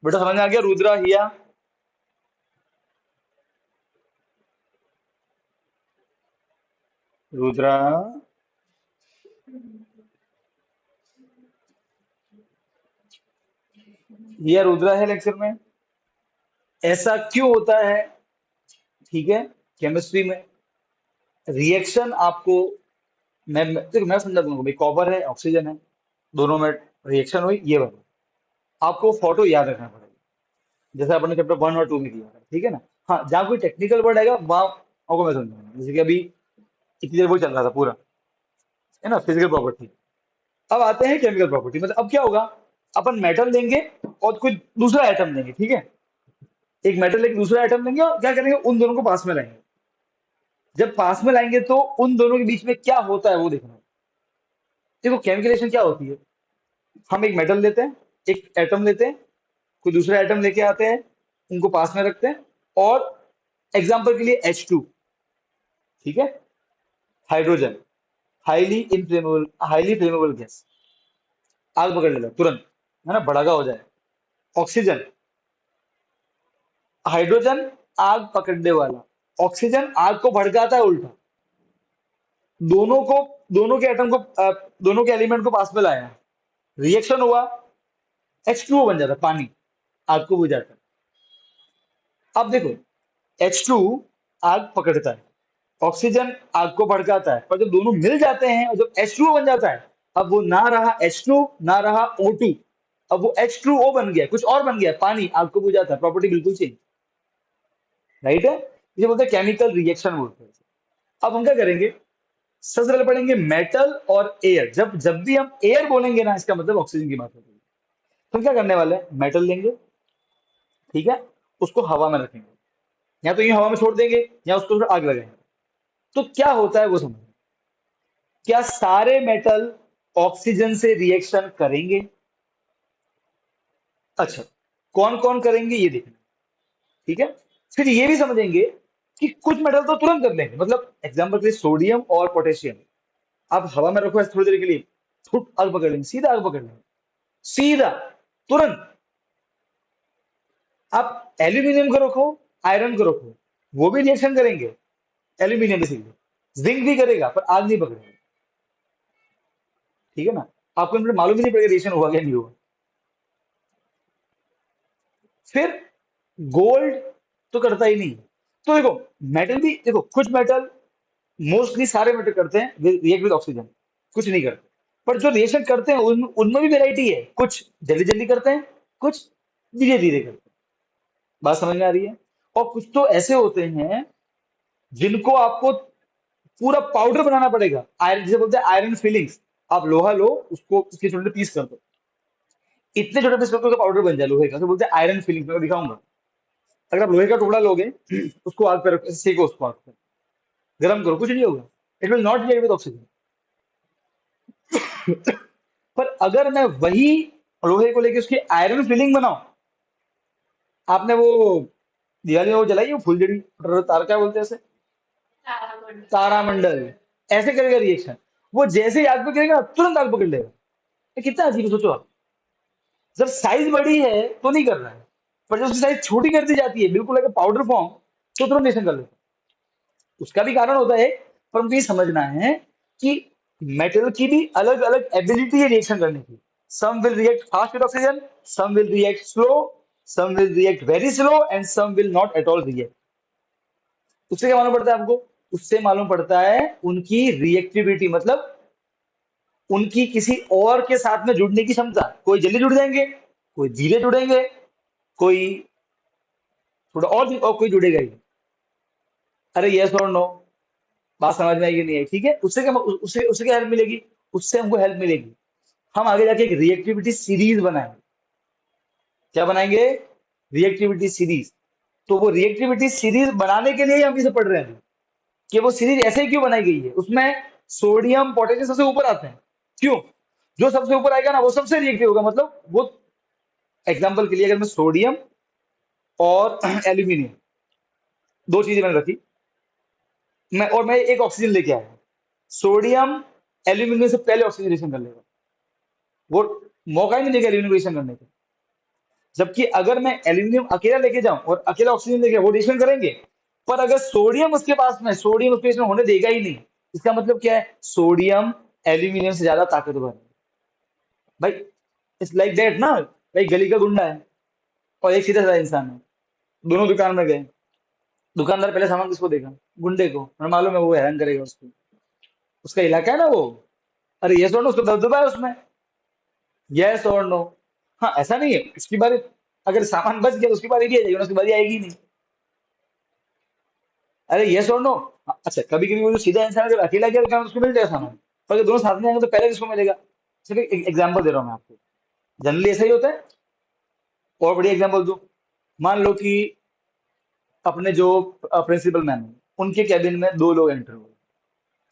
बेटा, समझ में आ गया, रुद्रा हिया? रुद्रा, हिया रुद्रा है लेक्चर में? ऐसा क्यों होता है? ठीक है, केमिस्ट्री में रिएक्शन आपको, देखो मैं समझा दूंगा भाई, कॉपर है ऑक्सीजन है, दोनों में रिएक्शन हुई, ये वाला आपको फोटो याद रखना पड़ेगा, जैसे आपने चैप्टर 1 और 2 में किया था, ठीक है ना। हाँ, जहाँ कोई टेक्निकल वर्ड आएगा वहां आपको मैं समझाऊंगा, जैसे कि अभी इतनी देर वो चल रहा था पूरा, है ना, फिजिकल प्रॉपर्टी। अब आते हैं केमिकल प्रॉपर्टी, मतलब अब क्या होगा, अपन मेटल लेंगे और कोई दूसरा आइटम लेंगे, ठीक है। एक मेटल लेके दूसरा आइटम लेंगे और क्या करेंगे, उन दोनों को पास में लाएंगे। जब पास में लाएंगे तो उन दोनों के बीच में क्या होता है वो देखना है। देखो केमिकल रिएक्शन क्या होती है, हम एक मेटल लेते हैं, एक एटम लेते हैं, कोई दूसरा एटम लेके आते हैं, उनको पास में रखते हैं, और एग्जाम्पल के लिए H2, ठीक है, हाइड्रोजन, हाईली फ्लेमेबल गैस, आग पकड़ लेगा तुरंत, है ना, भड़का हो जाए। ऑक्सीजन, हाइड्रोजन आग पकड़ने वाला, ऑक्सीजन आग को भड़काता है उल्टा। दोनों को, दोनों के एटम को, दोनों के एलिमेंट को पास में लाया, रिएक्शन हुआ, H2O बन जाता है, पानी, आग को बुझाता है। अब देखो, H2 आग पकड़ता है, ऑक्सीजन आग को भड़काता है, पर जब दोनों मिल जाते हैं और जब H2O बन जाता है, अब वो ना रहा H2 ना रहा O2, अब वो H2O बन गया, कुछ और बन गया, पानी, आग को बुझाता है, प्रॉपर्टी बिल्कुल चेंज, राइट है, ये बोलते हैं केमिकल रिएक्शन बोलते हैं। अब हम क्या करेंगे, सबसे पहले पढ़ेंगे मेटल और एयर। जब जब भी हम एयर बोलेंगे ना, इसका मतलब ऑक्सीजन की बात होगी। तो हम क्या करने वाले हैं, मेटल लेंगे, ठीक है, उसको हवा में रखेंगे, या तो ये हवा में छोड़ देंगे या उसको थोड़ा आग लगाएंगे। तो क्या होता है वो समझ, क्या सारे मेटल ऑक्सीजन से रिएक्शन करेंगे? अच्छा, कौन कौन करेंगे ये देखना, ठीक है। फिर ये भी समझेंगे कि कुछ मेटल तो तुरंत कर लेंगे, मतलब एग्जाम्पल के लिए सोडियम और पोटेशियम, आप हवा में रखो ऐसे थोड़ी देर के लिए, फुट आग पकड़ लेंगे, सीधा आग पकड़ लेंगे, सीधा, तुरंत। आप एल्यूमिनियम को रखो, आयरन को रखो, वो भी रिएक्शन करेंगे, एल्यूमिनियम बेसिकली, जिंक भी करेगा पर आग नहीं पकड़ेगा, ठीक है ना। आपको इनमें मालूम ही नहीं पड़ेगा रिएक्शन हुआ क्या नहीं हुआ। फिर गोल्ड तो करता ही नहीं। तो देखो, मेटल भी देखो, कुछ मेटल, मोस्टली सारे मेटल करते हैं रिएक्ट विद ऑक्सीजन, कुछ नहीं करते। पर जो रिएक्शन करते हैं उनमें भी वेराइटी है, कुछ जल्दी जल्दी करते हैं, कुछ धीरे धीरे करते हैं। बात समझ में आ रही है? और कुछ तो ऐसे होते हैं जिनको आपको पूरा पाउडर बनाना पड़ेगा, आयरन, जिसे बोलते हैं आयरन फिलिंग्स। आप लोहा लो, उसको उसके छोटे पीस कर दो, इतने छोटे पीस करके पाउडर बन जाए लोहे का, तो बोलते हैं आयरन फिलिंग्स। मैं दिखाऊंगा। अगर आप लोहे का टुकड़ा लोगे, उसको आग पर रखो, सेको उसको आग पर, गर्म करो, कुछ नहीं होगा, it will not react with oxygen. पर अगर मैं वही लोहे को लेके उसकी आयरन फिलिंग बनाऊं, आपने वो दिवाली में वो जलाई, वो फुलझड़ी तार, क्या बोलते हैं उसे, तारामंडल, ऐसे करेगा रिएक्शन। वो जैसे ही आग पे गिरेगा तुरंत आग पकड़ लेगा। ये कितना अजीब है, सोचो आप। जब साइज बड़ी है तो नहीं कर रहा है, पर जब उसकी साइज छोटी कर दी जाती है, बिल्कुल अगर पाउडर फॉर्म, तो तुरंत रिएक्शन कर लेता है। उसका भी कारण होता है, पर हमको ये समझना है कि मेटल की भी अलग अलग एबिलिटी है रिएक्शन करने की। Some will react fast with oxygen, some will react slow, some will react very slow, and some will not at all react. उससे क्या मालूम पड़ता है आपको? उससे मालूम पड़ता है उनकी रिएक्टिविटी, मतलब उनकी किसी और के साथ में जुड़ने की क्षमता। कोई जल्दी जुड़ जाएंगे, कोई धीरे जुड़ेंगे, कोई थोड़ा और कोई जुड़ेगा ही। अरे यस और नो, बात समझ में आएगी नहीं आई, ठीक है। उससे क्या, उससे उससे क्या हेल्प मिलेगी? उससे हमको हेल्प मिलेगी, हम आगे जाके एक रिएक्टिविटी सीरीज बनाएंगे। क्या बनाएंगे? Reactivity series. तो वो रिएक्टिविटी सीरीज बनाने के लिए ही हम इसे पढ़ रहे हैं, कि वो सीरीज ऐसे ही क्यों बनाई गई है। उसमें सोडियम पोटेशियम सबसे ऊपर आते हैं, क्यों? जो सबसे ऊपर आएगा ना, वो सबसे रिएक्टिव होगा, मतलब वो, एग्जांपल के लिए अगर मैं सोडियम और एल्यूमिनियम, दो चीजें मैंने रखी, मैं एक ऑक्सीजन लेके आया, सोडियम एल्यूमिनियम से पहले ऑक्सीजन रिएक्शन कर लेगा, वो मौका ही नहीं देगा एल्यूमिनियम रिएक्शन करने का। जबकि अगर मैं एल्यूमिनियम अकेला लेके जाऊं और अकेला ऑक्सीजन लेके, वो रिएक्शन करेंगे। पर अगर सोडियम उसके पास में, सोडियम उसके रिएक्शन होने देगा ही नहीं। इसका मतलब क्या है? सोडियम एल्यूमिनियम से ज्यादा ताकतवर है भाई। इट्स लाइक दैट ना, भाई गली का गुंडा है और एक सीधा साधा इंसान है, दोनों दुकान में गए, दुकानदार पहले सामान किसको देगा? गुंडे को, हमें मालूम है वो हैरान करेगा उसको, उसका इलाका है ना वो। अरे ये सुनो, उसको दबदबा है उसमें, यस और नो। हाँ, ऐसा नहीं है, उसकी बारी, अगर सामान बच गया तो उसकी बारी भी आ जाएगी, उसकी बारी आएगी नहीं। अरे यस और नो। अच्छा, कभी कभी वो जो सीधा इंसान अगर अकेला गया तो उसको मिल जाएगा सामान, पर अगर दोनों साथ में आएंगे तो पहले किसको मिलेगा? चलिए एक एग्जाम्पल दे रहा हूँ मैं आपको, जनरली ऐसा ही होता है। और बढ़िया एग्जाम्पल दो, मान लो कि अपने जो प्रिंसिपल मैम है, उनके कैबिन में दो लोग एंटर हुए,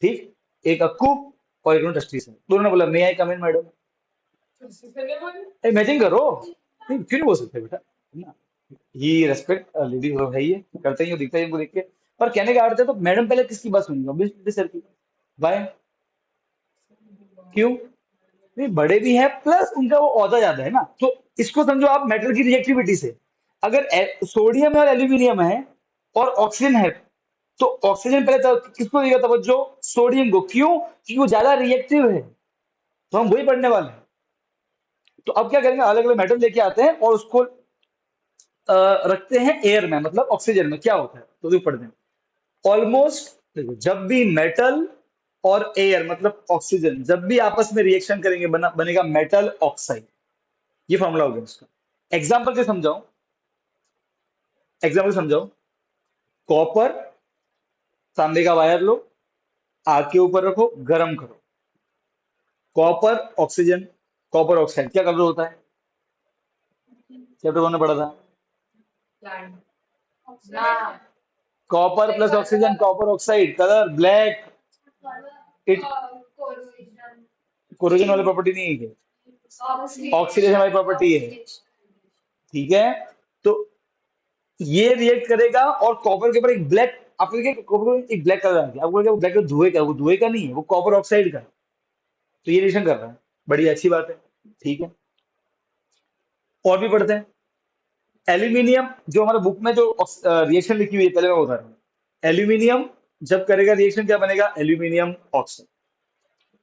ठीक, एक अक्कू और एक ट्रस्टी से, दोनों ने बोला मे आई कम इन मैडम। इमेजिन करो, नहीं क्यों नहीं बोल सकते बेटा, ना, ही रेस्पेक्ट लेडी है, ये करते ही हो, दिखता ही उनको देख के। पर कहने का अर्थ है, तो मैडम पहले किसकी बात सुनेंगे? ऑब्वियसली सर की। बाय, क्यों? नहीं, बड़े भी हैं, प्लस उनका वो औहदा ज्यादा है ना। तो इसको समझो आप मेटल की रिएक्टिविटी से। अगर सोडियम और एल्यूमिनियम है और ऑक्सीजन है, तो ऑक्सीजन पहले किसको देगा तवज्जो? सोडियम को। क्यों? क्योंकि वो ज्यादा रिएक्टिव है। तो हम वही पढ़ने वाले हैं। तो अब क्या करेंगे, अलग अलग मेटल लेके आते हैं और उसको रखते हैं एयर में, मतलब ऑक्सीजन में। क्या होता है तो भी पढ़ दें। ऑलमोस्ट देखो, जब भी मेटल और एयर, मतलब ऑक्सीजन, जब भी आपस में रिएक्शन करेंगे, बनेगा मेटल ऑक्साइड। ये फॉर्मूला हो गया इसका। एग्जाम्पल से समझाऊं, एग्जाम्पल समझाऊं। कॉपर, तांबे का वायर लो, आग के ऊपर रखो, गर्म करो। कॉपर ऑक्सीजन, कॉपर ऑक्साइड क्या कलर होता है? चैप्टर 1 में पढ़ा था। Copper plus oxygen, copper oxide colour black. It corrosion वाली प्रॉपर्टी नहीं है क्या? ऑक्सीडेशन वाली प्रॉपर्टी है। ठीक है, तो ये रिएक्ट करेगा और कॉपर के ऊपर एक ब्लैक, आपको देखिए कॉपर को एक ब्लैक कलर आ गया, आपको ब्लैक कलर धुएं का, वो धुएं का नहीं है, वो कॉपर ऑक्साइड का है। तो ये रिएक्शन कर रहा है, बड़ी अच्छी बात है। ठीक है, और भी पढ़ते हैं। एल्यूमिनियम, जो हमारे बुक में जो रिएक्शन लिखी हुई है, पहले मैं बता रहा हूँ। एल्यूमिनियम जब करेगा रिएक्शन क्या बनेगा? Aluminium oxide.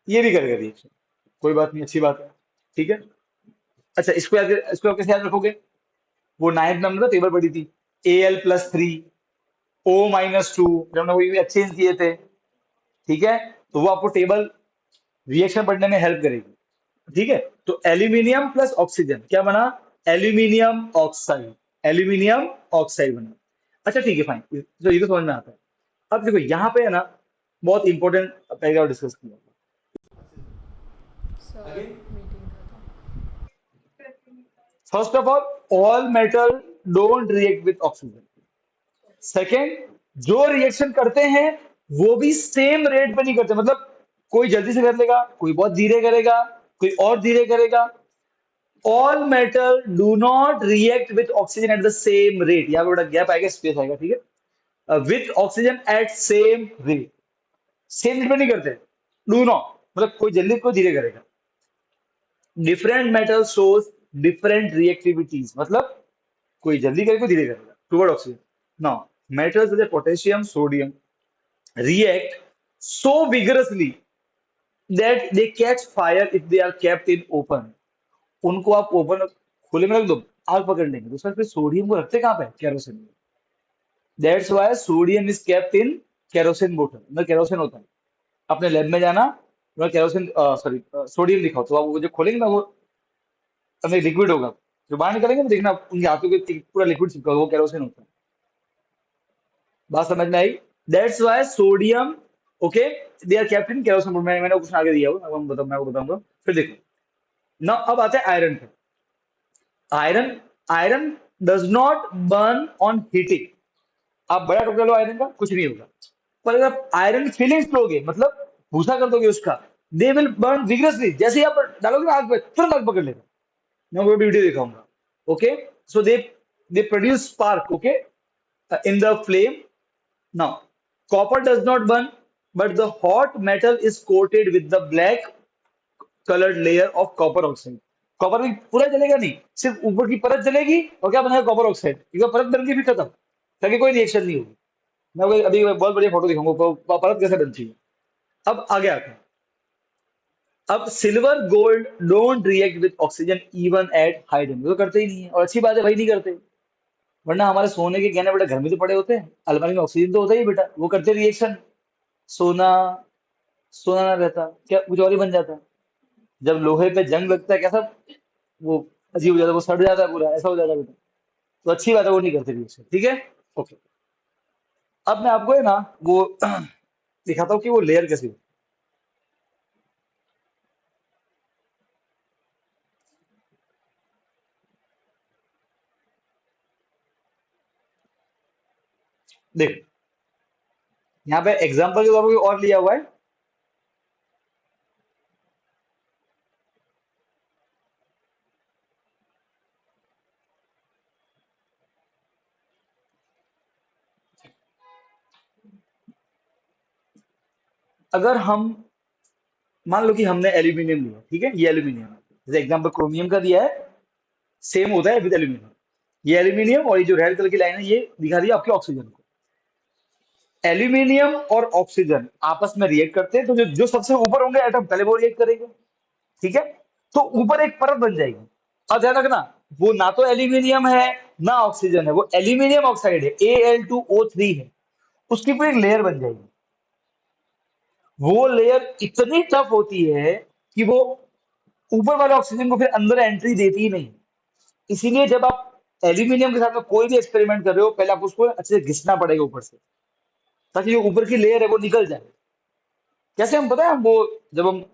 ये भी करेगा रिएक्शन, कोई बात नहीं, अच्छी बात है। ठीक है, अच्छा इसको आप कैसे याद रखोगे? वो नाइन्थ में हमने टेबल पढ़ी थी, Al+3, O-2, जब हमने वो एक्सचेंज किए थे। ठीक है, तो वो आपको टेबल रिएक्शन पढ़ने में हेल्प करेगी। ठीक है, तो एल्यूमिनियम प्लस ऑक्सीजन क्या बना? Aluminium oxide. एल्यूमिनियम ऑक्साइड बना। अच्छा ठीक है, फाइन, तो ये तो समझ में आता है। अब देखो यहाँ पे है ना, बहुत इंपॉर्टेंट पैराग्राफ डिस्कस किया। सर मीटिंग था first of all metal don't react with oxygen. Second, जो रिएक्शन करते हैं वो भी सेम रेट पे नहीं करते, मतलब कोई जल्दी से कर लेगा, कोई बहुत धीरे करेगा, कोई और धीरे करेगा। All metal do not react with oxygen at the same rate. यहाँ पे बड़ा गैप आएगा, स्पेस आएगा। ठीक है, with oxygen at same rate, same rate पे नहीं करते। डू नॉट मतलब कोई जल्दी कोई धीरे करेगा। Different metal shows different reactivities, मतलब कोई जल्दी करेगा कोई धीरे करेगा टुवर्ड ऑक्सीजन। नाउ मेटल्स जैसे potassium, sodium react so vigorously that they catch fire if they are kept in open। उनको आप ओपन, खुले में रख दो, आग पकड़ लेंगे। दूसरा, फिर सोडियम को रखते कहाँ पे? केरोसिन में। That's why sodium is kept in kerosene बोतल, मतलब केरोसिन होता है। अपने लैब में जाना, मतलब केरोसिन, सॉरी, सोडियम लिखा हो तो आप वो जो खोलेंगे ना, वो अंदर लिक्विड होगा। जो बाहर निकलेंगे तो देखना उनके हाथों के पूरा लिक्विड चिपका होगा, वो केरोसिन होता है। बात समझ में आई? That's why sodium, okay, they are kept in kerosene. मैंने क्वेश्चन आगे दिया हुआ, अब मैं आपको बताऊंगा। फिर देखो ना, अब आते हैं आयरन पे। Iron, iron does not burn on heating. आप बड़ा टुकड़ा लो आयरन का, कुछ नहीं होगा। पर अगर आप आयरन फिलिंग्स लोगे, मतलब भूसा कर दोगे उसका, दे विल बर्न विग्रसली। जैसे ही आप डालोगे ना आग पे, तुरंत आग पकड़ लेगा। मैं वो वीडियो दिखाऊंगा। Okay, so they produce spark, okay, in the flame. Now, copper does not burn, but the hot metal is coated with the black colored layer of copper oxide। Copper भी पूरा जलेगा नहीं, सिर्फ ऊपर की परत जलेगी, और क्या बनेगा? Copper oxide. एक परत बन गई, फिर खत्म, ताकि कोई रिएक्शन नहीं होगी। मैं आपको अभी बहुत बढ़िया फोटो दिखाऊंगा, परत कैसे बनती है। अब आगे आते हैं। अब silver gold don't react with oxygen even at high temperature, तो करते ही नहीं है, और अच्छी बात है भाई, नहीं करते। वरना हमारे सोने के गहने बेटा घर में तो पड़े होते हैं, अलमारी में ऑक्सीजन तो होता ही है बेटा, वो करते रिएक्शन। सोना, सोना ना रहता क्या कुछ और ही बन जाता। जब लोहे पे जंग लगता है कैसा, वो अजीब हो जाता है, वो सड़ जाता है पूरा, ऐसा हो जाता है बेटा। तो अच्छी बात है, वो नहीं करते रिएक्शन। ठीक है, ओके। अब मैं आपको है ना वो दिखाता हूँ कि वो लेयर कैसी होती है। देख, यहाँ पे एग्जाम्पल के तौर पर और लिया हुआ है। अगर हम मान लो कि हमने एल्यूमिनियम लिया, ठीक है, ये एल्यूमिनियम है, जैसे एग्जाम्पल क्रोमियम का दिया है, सेम होता है विद एल्यूमिनियम। ये एल्यूमिनियम, और ये जो रेड कलर की लाइन है, ये दिखा रही है आपके ऑक्सीजन को। एल्यूमिनियम और ऑक्सीजन आपस में रिएक्ट करते हैं, तो जो जो सबसे ऊपर होंगे एटम, पहले वो रिएक्ट करेंगे। ठीक है, तो ऊपर एक परत बन जाएगी। अब ध्यान रखना, वो ना तो एल्यूमिनियम है ना ऑक्सीजन है, वो एल्यूमिनियम ऑक्साइड है, Al2O3 है। उसकी पूरी एक लेयर बन जाएगी। वो लेयर इतनी टफ होती है कि वो ऊपर वाले ऑक्सीजन को फिर अंदर एंट्री देती ही नहीं। इसीलिए जब आप एल्यूमिनियम के साथ में कोई भी एक्सपेरिमेंट कर रहे हो, पहले आपको उसको अच्छे से घिसना पड़ेगा ऊपर से, ताकि जो ऊपर की लेयर है वो निकल जाए। कैसे हम, पता है, हम वो जब हम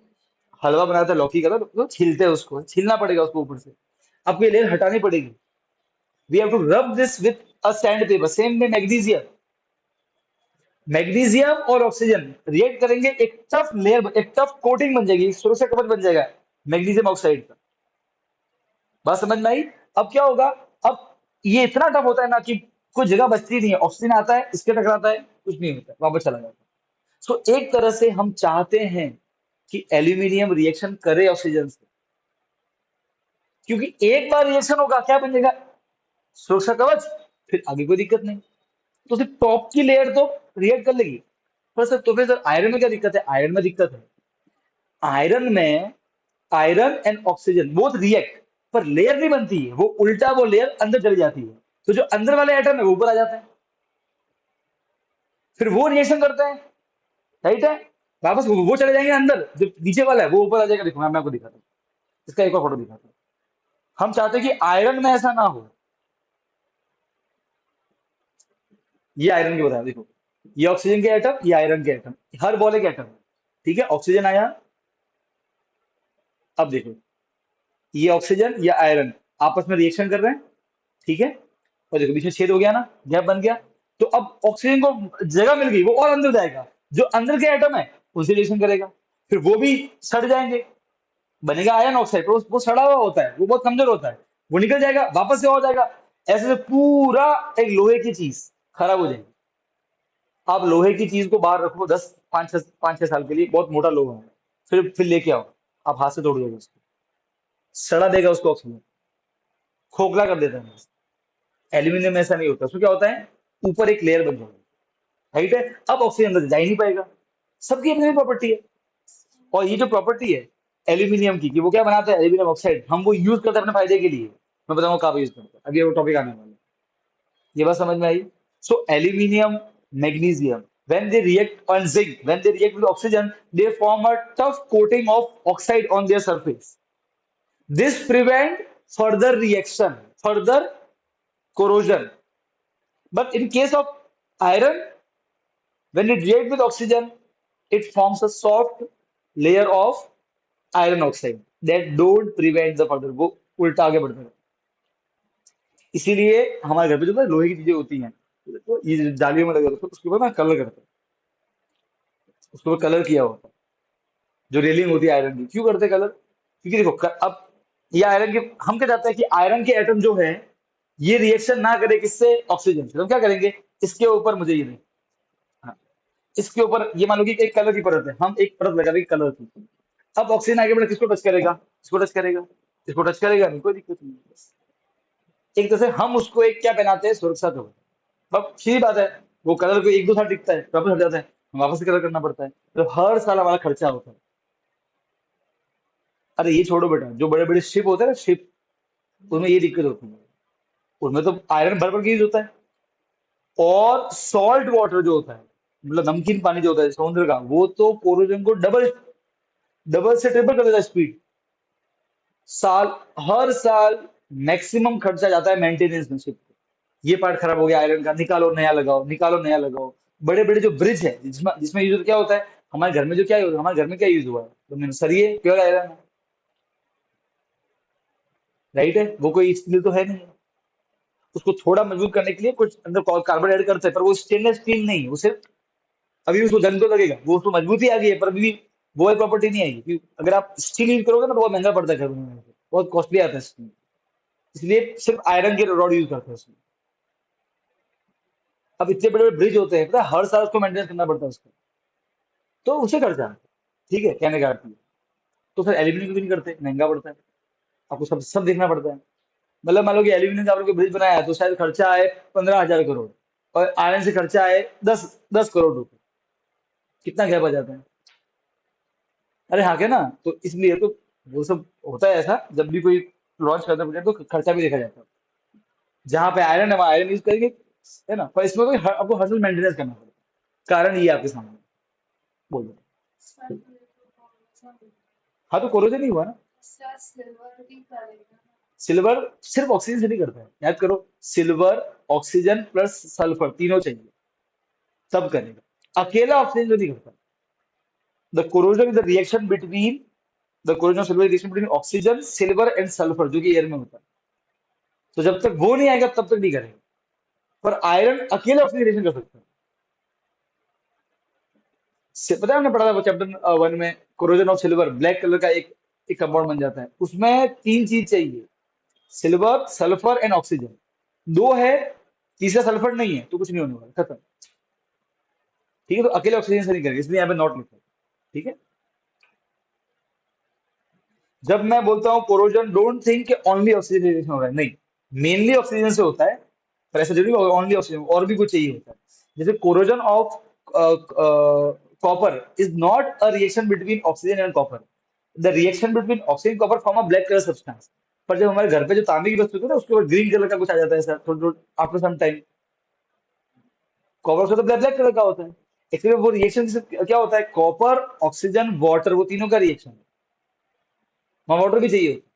हलवा बनाते हैं लौकी का, तो छीलते हैं, उसको छीलना पड़ेगा उसको ऊपर से, आपको ये लेयर हटानी पड़ेगी। We have to rub this with a sand paper. Same में मैग्नीशियम, मैग्नीशियम और ऑक्सीजन रिएक्ट करेंगे, एक टफ लेयर, एक टफ कोटिंग बन जाएगी, एक सुरक्षा कवच बन जाएगा मैग्नीशियम ऑक्साइड का। बात समझ में आई? अब क्या होगा? अब ये इतना टफ होता है ना कि कोई जगह बचती नहीं है, ऑक्सीजन आता है, इसके टकराता है, कुछ नहीं होता है, वापस चला जाता है। सो एक तरह से हम चाहते हैं कि एल्यूमिनियम रिएक्शन करे ऑक्सीजन से, क्योंकि एक बार रिएक्शन होगा, क्या बनेगा? सुरक्षा कवच, फिर आगे कोई दिक्कत नहीं। तो सिर्फ टॉप की लेयर तो रिएक्ट कर लेगी। पर सर, तो फिर सर आयरन में क्या दिक्कत है? आयरन में दिक्कत है, आयरन में iron and oxygen both react, पर लेयर नहीं बनती है, वो उल्टा वो लेयर अंदर चली जाती है। तो जो अंदर वाले एटम है वो ऊपर आ जाते हैं, फिर वो रिएक्शन करते हैं, राइट है, वापस वो चले जाएंगे अंदर, जो नीचे वाला है वो ऊपर आ जाएगा। देखो मैं आपको दिखाता हूँ, इसका एक और फोटो दिखाता हूँ। हम चाहते हैं कि आयरन में ऐसा ना हो। ये आयरन के बताया, देखो, ये ऑक्सीजन के एटम, ये आयरन के एटम, हर बॉल एक एटम है, ठीक है, ऑक्सीजन आया। अब देखो, ये ऑक्सीजन या आयरन आपस में रिएक्शन कर रहे हैं, ठीक है, और देखो बीच में छेद हो गया ना, गैप बन गया। तो अब ऑक्सीजन को जगह मिल गई, वो और अंदर जाएगा, जो अंदर के एटम है उनसे रिएक्शन करेगा, फिर वो भी सड़ जाएंगे, बनेगा आयरन ऑक्साइड। तो वो सड़ा हुआ होता है, वो बहुत कमजोर होता है, वो निकल जाएगा, वापस से हो जाएगा। ऐसे से पूरा एक लोहे की चीज खराब हो जाएगी। आप लोहे की चीज को बाहर रखो 10 5 6 साल के लिए, बहुत मोटा लोहा है, फिर लेके आओ, आप हाथ से तोड़ दोगे उसको, सड़ा देगा उसको ऑक्सीजन, खोखला कर देता है। एल्यूमिनियम में ऐसा नहीं होता, उसमें क्या होता है, ऊपर एक लेयर बन जाएगी, राइट है। अब ऑक्सीजन अंदर जा ही नहीं पाएगा। सबकी अपनी प्रॉपर्टी है, और ये जो प्रॉपर्टी है एल्यूमिनियम की, कि वो क्या बनाता है, एल्यूमिनियम ऑक्साइड, हम वो यूज करते हैं अपने फायदे के लिए। मैं बताऊंगा कहाँ यूज करते हैं, अभी वो टॉपिक आने वाला है। ये बात समझ में आई? So aluminium, magnesium, when they react on zinc, when they react with oxygen, they form a tough coating of oxide on their surface. This prevent further reaction, further corrosion. But in case of iron, when it reacts with oxygen, it forms a soft layer of iron oxide that don't prevent the further, वो उल्टा आगे बढ़ता है। इसीलिए हमारे घर पे जो ना लोहे की चीजें होती हैं, तो ये जालियों में लगे होते हैं, उसके ऊपर ना कलर करते हैं, उसके ऊपर कलर किया होता है। जो रेलिंग होती है आयरन की, क्यों करते हैं कलर? क्योंकि देखो अब ये आयरन के, हम क्या चाहते हैं कि आयरन के एटम जो है ये रिएक्शन ना करे किससे, ऑक्सीजन से। तो हम क्या करेंगे, इसके ऊपर मुझे ये नहीं, हाँ, इसके ऊपर ये मान लो कि एक कलर की परत है, हम एक परत लगा देंगे कलर की। अब ऑक्सीजन आगे बढ़े, किसको टच करेगा, इसको टच करेगा, इसको टच करेगा नहीं, कोई दिक्कत नहीं। एक तरह से हम उसको एक क्या पहनाते हैं, सुरक्षा कवच। अब सीधी बात है, वो कलर को एक दो साल टिकता है, वापस हट जाता है, वापस से कलर करना पड़ता है, तो हर साल हमारा खर्चा होता है। अरे ये छोड़ो बेटा, जो बड़े बड़े शिप होते हैं ना, शिप, उनमें ये दिक्कत होती है, उनमें तो आयरन भर भर के यूज होता है। और सॉल्ट वाटर जो होता है, मतलब नमकीन पानी जो होता है समुद्र का, वो तो कोरोजन को डबल डबल से ट्रिपल कर देता है स्पीड। साल हर साल मैक्सिमम खर्चा जाता है मेंटेनेंस में शिप को। ये पार्ट खराब हो गया आयरन का, निकालो नया लगाओ, निकालो नया लगाओ। बड़े बड़े जो ब्रिज है, जिसमें जिसमें यूज क्या होता है, हमारे घर में जो क्या यूज, हमारे घर में क्या यूज हुआ है, तो सरिये प्योर आयरन है, राइट है, वो कोई स्टील तो है नहीं। उसको थोड़ा मजबूत करने के लिए कुछ अंदर कार्बन ऐड करते हैं, पर वो स्टेनलेस स्टील नहीं है, वो सिर्फ अभी उसको जंग तो लगेगा, वो उसको मजबूती आ गई है, पर अभी भी वो प्रॉपर्टी नहीं आएगी, क्योंकि अगर आप स्टील यूज करोगे ना तो बहुत महंगा पड़ता है घर में, बहुत कॉस्टली आता है स्टील। इसलिए सिर्फ आयरन के रॉड यूज करते हैं उसमें। अब इतने बड़े बड़े ब्रिज होते हैं, पता है, हर साल उसको मेंटेन करना पड़ता है उसको, तो उसे खर्चा आता है। ठीक है, कहने का अर्थ ये। तो फिर एल्यूमिनियम भी नहीं करते, महंगा पड़ता है, आपको सब सब देखना पड़ता है। मतलब मान लो कि एल्यूमिनियम का आपने ब्रिज बनाया है, तो शायद खर्चा आए 15,000 करोड़, और आयरन से खर्चा आए 10 10 करोड़ रुपए। कितना गैप आ जाता है? अरे हाँ, क्या ना, तो इसलिए तो वो सब होता है ऐसा, जब भी कोई लॉन्च करता है प्रोजेक्ट, तो खर्चा भी देखा जाता है। जहां पे आयरन है वहां आयरन यूज करेंगे, है ना, पर इसमें कोई आपको हर साल मेंटेनेंस करना पड़ेगा। कारण ये आपके सामने, बोल दो। हाँ, तो कोरोजन ही हुआ ना, सिल्वर सिर्फ ऑक्सीजन से नहीं करता है, याद करो। सिल्वर, ऑक्सीजन प्लस सल्फर तीनों चाहिए तब करेगा, अकेला ऑक्सीजन जो नहीं करता। The corrosion is the reaction between the corrosion silver reaction between oxygen, silver and sulphur, जो कि एयर में होता है। तो जब तक वो नहीं आएगा तब तक नहीं करेगा। पर आयरन अकेले ऑक्सीजन कर सकता है। पता है हमने पढ़ा था चैप्टर 1 में, corrosion of silver, black colour का एक कंपाउंड बन जाता है। उसमें तीन चीज चाहिए, सिल्वर, सल्फर एंड ऑक्सीजन। दो है, तीसरा सल्फर नहीं है तो कुछ नहीं होने वाला, खत्म। ठीक है, तो अकेले ऑक्सीजन से नहीं करेंगे, इसलिए यहाँ पे नॉट लिखा है। ठीक है। जब मैं बोलता हूँ कोरोजन, डोंट थिंक कि ओनली ऑक्सीजन रिएक्शन हो रहा है, नहीं। मेनली ऑक्सीजन से होता है, पर ऐसा जरूरी ओनली ऑक्सीजन, और भी कुछ चाहिए होता है। जैसे corrosion of copper is not a reaction between oxygen and copper. The reaction between oxygen copper form a black colour substance. पर जब हमारे घर पे जो तांबे की वस्तु होती है ना, उसके ऊपर ग्रीन कलर का कुछ आ जाता है सर, थोड़ा आफ्टर सम टाइम। कॉपर से तो ब्लैक ब्लैक कलर का होता है। इसलिए वो रिएक्शन क्या होता है, कॉपर, ऑक्सीजन, वाटर, वो तीनों का रिएक्शन है। वहां वाटर भी चाहिए होता है।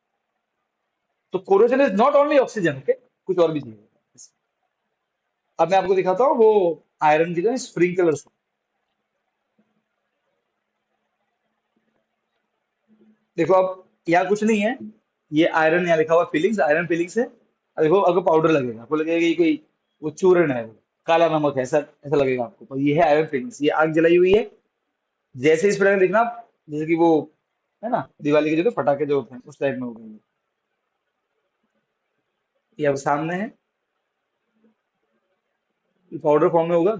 तो corrosion is not only oxygen, okay, कुछ और भी चाहिए होता है। अब मैं आपको दिखाता हूँ वो आयरन की जो स्प्रिंग कलर से। देखो अब यहाँ कुछ नहीं है, ये आयरन यहाँ लिखा हुआ फीलिंग्स, आयरन फीलिंग्स है। अब देखो, अगर पाउडर लगेगा आपको लगेगा कि कोई वो चूर्ण है, वो काला नमक है, ऐसा ऐसा लगेगा आपको, पर ये है आयरन फीलिंग्स। ये आग जलाई हुई है। जैसे इस प्रकार देखना आप, जैसे कि वो है ना दिवाली के जो तो पटाखे जो होते हैं उस टाइप में हो गई। ये अब सामने है, पाउडर फॉर्म में होगा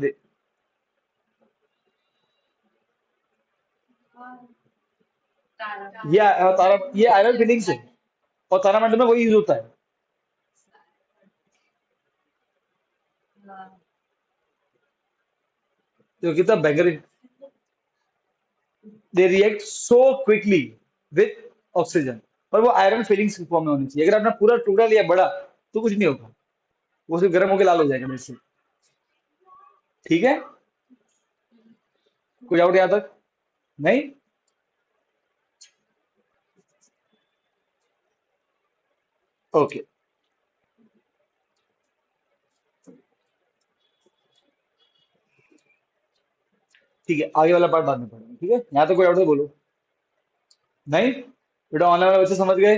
ये तारा, ये आयरन फीलिंग्स है। और तारामंडल में वही यूज होता है। तो कितना भयंकर, they react so quickly with oxygen. पर वो आयरन फीलिंग्स फॉर्म में होनी चाहिए। अगर आपने पूरा टुकड़ा लिया बड़ा तो कुछ नहीं होगा, वो सिर्फ गर्म होकर लाल हो जाएगा वैसे। ठीक है, कोई डाउट यहाँ तक? नहीं। ओके, ठीक है, आगे वाला पार्ट बाद में पढ़ेंगे। ठीक है, यहाँ तक कोई डाउट है बोलो। नहीं, बेटा ऑनलाइन वाले बच्चे समझ गए।